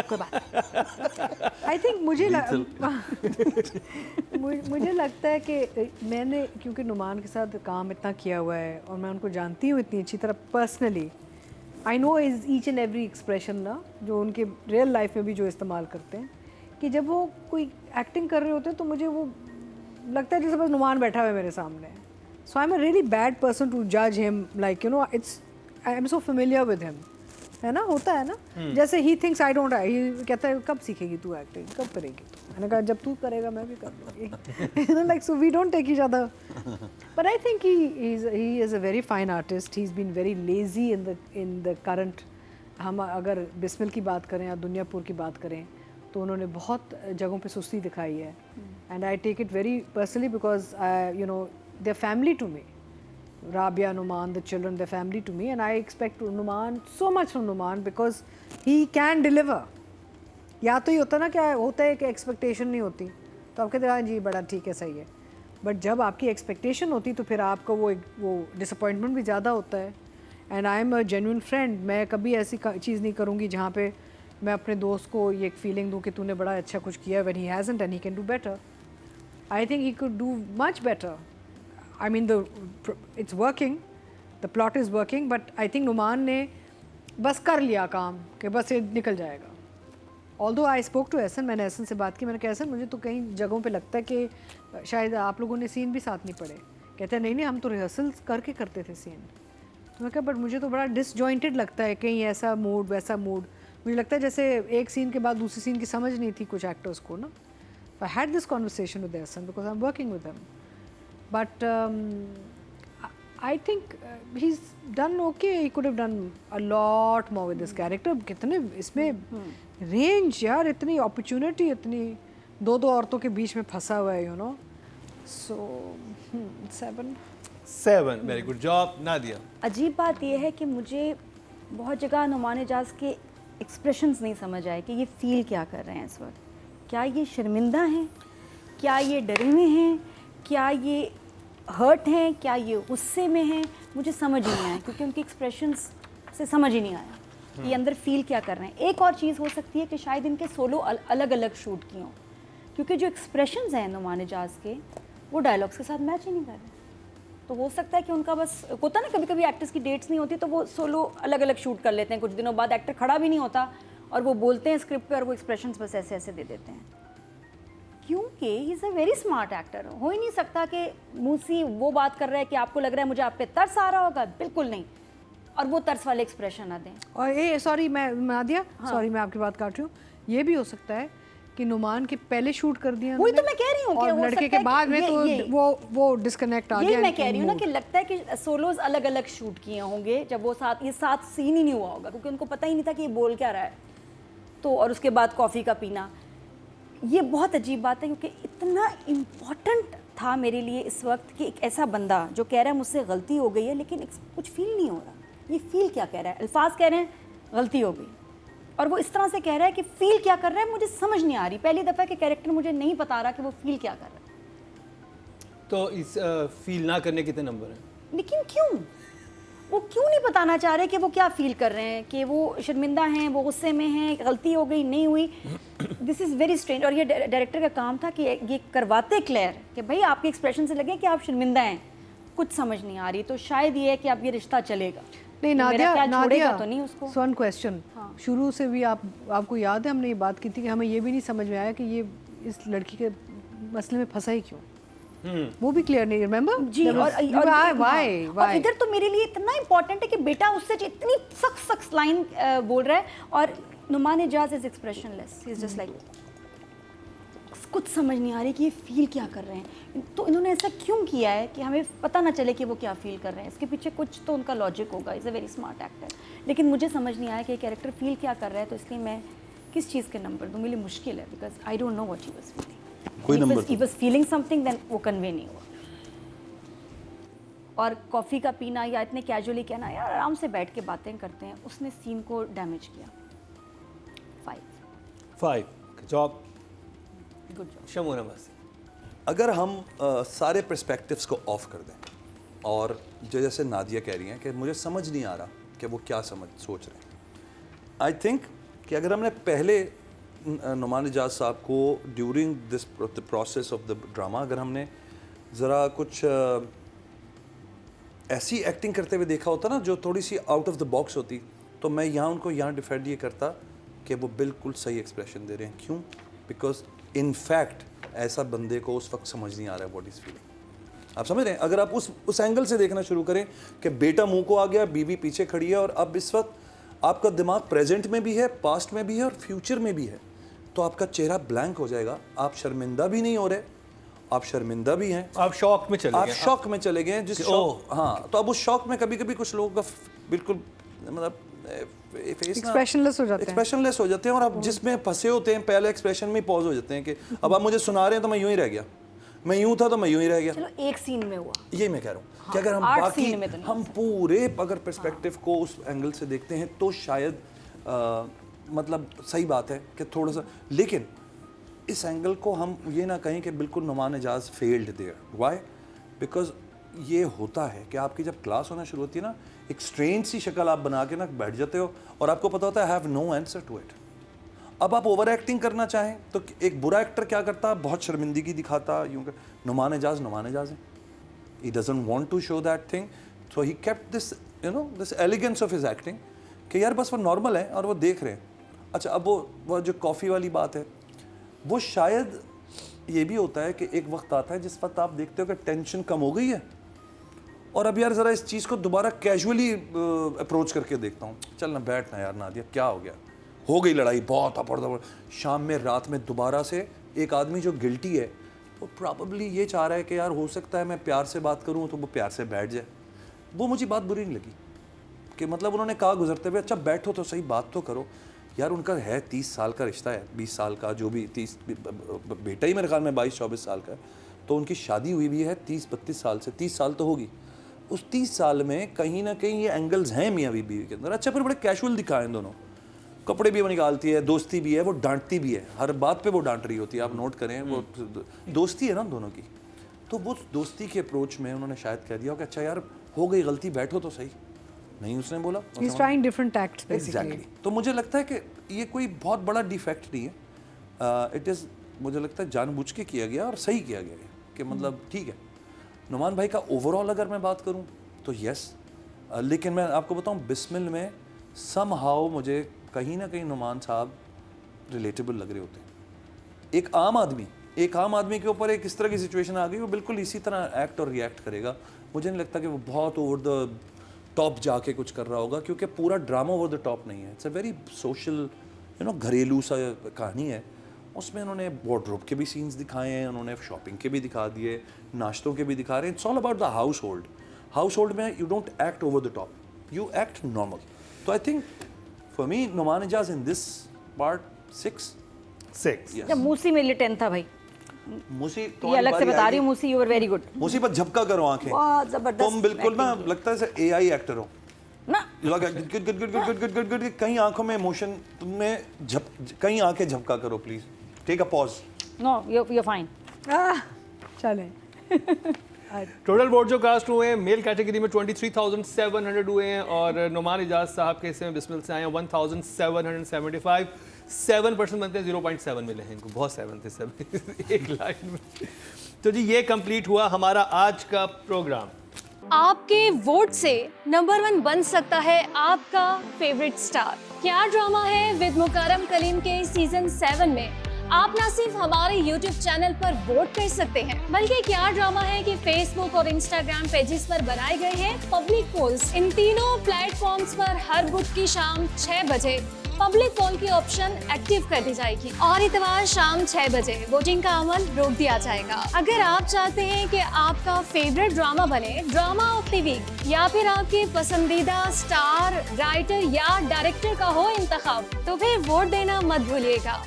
कोई बात आई थिंक मुझे लगता है कि मैंने क्योंकि नुमान के साथ काम इतना किया हुआ है और मैं उनको जानती हूँ इतनी अच्छी तरह personally, I know is each and every expression ना जो उनके रियल लाइफ में भी जो इस्तेमाल करते हैं, कि जब वो कोई एक्टिंग कर रहे होते हैं तो मुझे वो लगता है जैसे बस नुमान बैठा हुआ है मेरे सामने. So I am a really bad person to जज him, like you know it's I am so familiar with him, है ना, होता है ना. जैसे ही थिंक्स आई डोंट, ही कहता है कब सीखेगी तू एक्टिंग, कब करेगी तू. मैंने कहा जब तू करेगा मैं भी कर लूँगी. Like so we don't take each other. But I think he is a very fine artist. He is been very lazy in the current. हम अगर बिस्मिल की बात करें या दुनियापुर की बात करें तो उन्होंने बहुत जगहों पे सुस्ती दिखाई है. And I take it very personally because you know they family to me. Rabia, Numan, the children, their family to me, and I expect Numan so much from Numan because he can deliver. या तो ये होता ना, क्या होता है कि expectation नहीं होती तो आप कहते हैं हाँ जी बड़ा ठीक है सही है, बट जब आपकी एक्सपेक्टेशन होती तो फिर आपको वो डिसअपॉइंटमेंट भी ज़्यादा होता है. And I am a genuine friend. मैं कभी ऐसी चीज़ नहीं करूँगी जहाँ पे मैं अपने दोस्त को ये एक फीलिंग दूँ कि तूने बड़ा अच्छा कुछ किया when he hasn't and he can do better. I think he could do much better. I mean it's working, the plot is working, but I think Numan ने बस कर लिया काम कि बस ये निकल जाएगा. Although I spoke to Ehsan, मैंने एहसन से बात की, मैंने कहा एहसन मुझे तो कई जगहों पे लगता है कि शायद आप लोगों ने सीन भी साथ नहीं पढ़े. कहते हैं नहीं हम तो रिहर्सल्स करके करते थे सीन. तो मैं कहा बट मुझे तो बड़ा डिसजॉइंटेड लगता है, कहीं ऐसा मूड वैसा मूड. मुझे लगता है जैसे एक सीन के बाद दूसरी सीन की समझ नहीं थी कुछ एक्टर्स को ना. I had this conversation with Ehsan because I'm working with him. But I think he's done okay. He could have done a lot more with this character. कितने इसमें range यार, इतनी opportunity, इतनी दो औरतों के बीच में फंसा हुआ है, you know. So 7. Very good job, Nadia. अजीब बात यह है कि मुझे बहुत जगह नुमान एजाज के एक्सप्रेशंस नहीं समझ आए कि ये फील क्या कर रहे हैं इस वक्त. क्या ये शर्मिंदा हैं, क्या ये डरे हुए हैं, क्या ये हर्ट हैं, क्या ये गुस्से में हैं, मुझे समझ ही नहीं आया क्योंकि उनके एक्सप्रेशंस से समझ ही नहीं आया ये अंदर फील क्या कर रहे हैं. एक और चीज़ हो सकती है कि शायद इनके सोलो अलग अलग शूट किए हों क्योंकि जो एक्सप्रेशंस हैं नुमान एजाज के वो डायलॉग्स के साथ मैच ही नहीं कर रहे. तो हो सकता है कि उनका बस होता ना, कभी कभी एक्टर्स की डेट्स नहीं होती तो वो सोलो अलग अलग शूट कर लेते हैं. कुछ दिनों बाद एक्टर खड़ा भी नहीं होता और वो बोलते हैं स्क्रिप्ट पे और वो एक्सप्रेशंस बस ऐसे ऐसे दे देते हैं क्योंकि ही is a very smart actor. हो ही नहीं सकता कि मूसी वो बात कर रहा है कि आपको लग रहा है मुझे आप पे तरस आ रहा होगा, बिल्कुल नहीं, और वो तरस वाले एक्सप्रेशन ना दें. और ये सॉरी मैं नादिया, सॉरी मैं आपकी बात काट रही हूँ. ये भी हो सकता है कि नुमान के पहले शूट कर दिया, वही तो मैं कह रही हूँ कि और हो लड़के सकता के है बाद में ये तो वो डिस्कनेक्ट आ गया. ये मैं कह रही हूँ ना कि लगता है कि सोलोज अलग अलग शूट किए होंगे जब वो साथ, ये साथ सीन ही नहीं हुआ होगा क्योंकि उनको पता ही नहीं था कि ये बोल क्या रहा है. तो और उसके बाद कॉफ़ी का पीना, ये बहुत अजीब बात है क्योंकि इतना इम्पॉर्टेंट था मेरे लिए इस वक्त कि एक ऐसा बंदा जो कह रहा है मुझसे गलती हो गई है लेकिन कुछ फील नहीं हो रहा. ये फील क्या कह रहा है, अल्फाज कह रहे हैं गलती हो गई और वो इस तरह से कह रहा है कि फील क्या कर रहा है मुझे समझ नहीं आ रही. पहली दफ़ा कि कैरेक्टर मुझे नहीं बता रहा कि वो फील क्या कर रहा है. तो इस फील ना करने कितने नंबर हैं? लेकिन क्यों, वो क्यों नहीं बताना चाह रहे कि वो क्या फील कर रहे हैं, कि वो शर्मिंदा हैं, वो गुस्से में हैं, गलती हो गई नहीं हुई. This is very strange. और ये डायरेक्टर का काम था कि ये करवाते क्लियर कि भाई आपके एक्सप्रेशन से लगे कि आप शर्मिंदा हैं, कुछ समझ नहीं आ रही. तो शायद ये है कि अब ये रिश्ता चलेगा. नहीं मेरा नादिया, ख्याल नादिया छोड़ेगा तो नहीं उसको. One question. शुरू से भी आपको याद है हमने ये बात की थी कि हमें ये भी नहीं समझ में आया कि ये इस लड़की के मसले में फंसा ही क्यों. वो भी क्लियर नहीं, रिमेंबर जी. व्हाई और इधर तो मेरे लिए इतना इंपॉर्टेंट है कि बेटा उससे इतनी सख्त लाइन बोल रहा है और Numan Ejaz is expressionless. He is just like कुछ समझ नहीं आ रही कि ये फील क्या कर रहे हैं. तो इन्होंने ऐसा क्यों किया है कि हमें पता ना चले कि वो क्या फील कर रहे हैं. इसके पीछे कुछ तो उनका लॉजिक होगा. Is a very smart actor. लेकिन मुझे समझ नहीं आया कि कैरेक्टर फील क्या कर रहा है, तो इसलिए मैं किस चीज़ के नंबर दूँ. मेरे लिए मुश्किल है because I don't know what he was feeling. कोई number he was feeling something then वो कन्वे नहीं हुआ. और कॉफ़ी का पीना या इतने कैजुअली कहना यार आराम से बैठ के बातें करते हैं, उसने सीन को डैमेज किया. 5 जॉब. Good job. शमूना बस. अगर हम सारे पर्सपेक्टिव्स को ऑफ कर दें और जो जैसे नादिया कह रही हैं कि मुझे समझ नहीं आ रहा कि वो क्या सोच रहे हैं. आई थिंक कि अगर हमने पहले नुमान इजाज़ साहब को during this process of the drama अगर हमने ज़रा कुछ ऐसी एक्टिंग करते हुए देखा होता ना जो थोड़ी सी आउट ऑफ द बॉक्स होती, तो मैं यहाँ उनको यहाँ डिफेंड ये करता कि वो बिल्कुल सही एक्सप्रेशन दे रहे हैं। क्यों? बिकॉज इन फैक्ट ऐसा बंदे को उस वक्त समझ नहीं आ रहा है व्हाट इज़ फीलिंग। आप समझ रहे हैं? अगर आप उस एंगल से देखना शुरू करें कि बेटा मुंह को आ गया, बीवी पीछे खड़ी है, और अब इस वक्त आपका दिमाग प्रेजेंट में भी है, पास्ट में भी है और फ्यूचर में भी है, तो आपका चेहरा ब्लैंक हो जाएगा। आप शर्मिंदा भी नहीं हो रहे, आप शर्मिंदा भी हैं, आप शॉक में चले गए। आप शॉक में चले गए जिस शॉक, हाँ, तो अब उस शॉक में कभी कभी कुछ लोगों का बिल्कुल मतलब एक्सप्रेशनलेस हो जाते हैं, एक्सप्रेशनलेस हो जाते हैं, और आप जिसमें फंसे होते हैं पहले एक्सप्रेशन में पॉज हो जाते हैं कि अब आप मुझे सुना रहे हैं तो मैं यूं ही रह गया, मैं यूं था तो मैं यूं ही रह गया। चलो एक सीन में हुआ, यही मैं कह रहा हूँ कि अगर हम आठ बाकी scene में तो नहीं। हम पूरे अगर पर्सपेक्टिव को उस एंगल से देखते हैं तो शायद मतलब सही बात है कि थोड़ा सा, लेकिन इस एंगल को हम ये ना कहें कि बिल्कुल Numan Ijaz failed there. Why? Because ये होता है कि आपकी जब क्लास होना शुरू होती है ना, एक स्ट्रेंज सी शक्ल आप बना के ना बैठ जाते हो और आपको पता होता है have no answer to it. अब आप ओवर एक्टिंग करना चाहें तो एक बुरा एक्टर क्या करता है, बहुत शर्मिंदगी दिखाता, यूँ नुमान इजाज़ है, he doesn't want to show that thing, so he kept this this elegance of his acting कि यार बस वो नॉर्मल है और वो देख रहे हैं। अच्छा, अब वो जो कॉफ़ी वाली बात है, वो शायद ये भी होता है कि एक वक्त आता है जिस वक्त आप देखते हो कि टेंशन कम हो गई है और अब यार ज़रा इस चीज़ को दोबारा कैजुअली अप्रोच करके देखता हूँ, चल ना बैठ ना यार, ना दिया क्या हो गया, हो गई लड़ाई बहुत अपड़, शाम में रात में दोबारा से एक आदमी जो गिल्टी है वो प्रॉबली ये चाह रहा है कि यार हो सकता है मैं प्यार से बात करूँ तो वो प्यार से बैठ जाए। वो मुझे बात बुरी नहीं लगी कि मतलब उन्होंने कहा गुजरते हुए, अच्छा बैठो तो सही, बात तो करो यार। उनका है 30 साल का रिश्ता है, 20 साल का, जो भी 30, बेटा ही मेरे ख्याल में 22-24 साल का है, तो उनकी शादी हुई भी है 30-32 साल से, 30 साल तो होगी। उस 30 साल में कहीं ना कहीं ये एंगल्स हैं मियाँ बीवी के अंदर। अच्छा, फिर बड़े कैजुअल दिखाएं दोनों, कपड़े भी वो निकालती है, दोस्ती भी है, वो डांटती भी है, हर बात पे वो डांट रही होती है, आप नोट करें, वो दोस्ती है ना दोनों की। तो वो दोस्ती के अप्रोच में उन्होंने शायद कह दिया कि अच्छा यार हो गई गलती, बैठो तो सही, नहीं उसने बोला। He's trying different tacts basically. Exactly. तो मुझे लगता है कि ये कोई बहुत बड़ा डिफेक्ट नहीं है, इट इज़ मुझे लगता है जानबूझ के किया गया और सही किया गया कि मतलब ठीक है। नुमान भाई का ओवरऑल अगर मैं बात करूं तो यस, लेकिन मैं आपको बताऊं बिस्मिल में समहाउ मुझे कहीं ना कहीं नुमान साहब रिलेटेबल लग रहे होते हैं। एक आम आदमी के ऊपर एक इस तरह की सिचुएशन आ गई, वो बिल्कुल इसी तरह एक्ट और रिएक्ट करेगा। मुझे नहीं लगता कि वो बहुत ओवर द टॉप जाके कुछ कर रहा होगा, क्योंकि पूरा ड्रामा ओवर द टॉप नहीं है। इट्स अ वेरी सोशल घरेलू सा कहानी है। उसमें उन्होंने वार्डरोब के भी सीन्स दिखाए हैं, उन्होंने शॉपिंग के भी दिखा दिए, नाश्तों के भी दिखा रहे हैं। It's all about the household में you don't act over the top, you act normal. तो I think for me Noman Ijaz in this part 6। जब मूसी मेरे लिए 10 था भाई, मूसी ये अलग से बता रही हूँ, Musi you were very good. Musi पर झपका करो आंखें, बहुत जबरदस्त, तुम बिल्कुल ना लगता है जैसे एआई एक्टर हो ना। गुड कहीं आंखों में इमोशन, तुमने कहीं आंखें झपका करो please, take a pause. No you fine. चलें। टोटल वोट जो कास्ट हुए हैं मेल कैटेगरी में 23,700 हुए हैं और नुमान इजाज साहब के हिस्से में बिस्मिल से आए हैं 1,775। 7% बनते हैं, 0.7 मिले हैं इनको, बहुत 7 थे सब एक लाइन में। तो जी ये कंप्लीट हुआ हमारा आज का प्रोग्राम। आपके वोट से नंबर 1 बन सकता है आपका फेवरेट स्टार। क्या ड्रामा है विद मुकरम कलीम के सीजन 7 में आप न सिर्फ हमारे YouTube चैनल पर वोट कर सकते हैं, बल्कि क्या ड्रामा है कि Facebook और Instagram पेजेस पर बनाए गए हैं पब्लिक पोल्स। इन तीनों प्लेटफॉर्म्स पर हर बुध की शाम 6 बजे पब्लिक पोल की ऑप्शन एक्टिव कर दी जाएगी और इतवार शाम 6 बजे वोटिंग का अमल रोक दिया जाएगा। अगर आप चाहते हैं कि आपका फेवरेट ड्रामा बने ड्रामा ऑफ द वीक, या फिर आपके पसंदीदा स्टार, राइटर या डायरेक्टर का हो इंतखाब, तो फिर वोट देना मत भूलिएगा।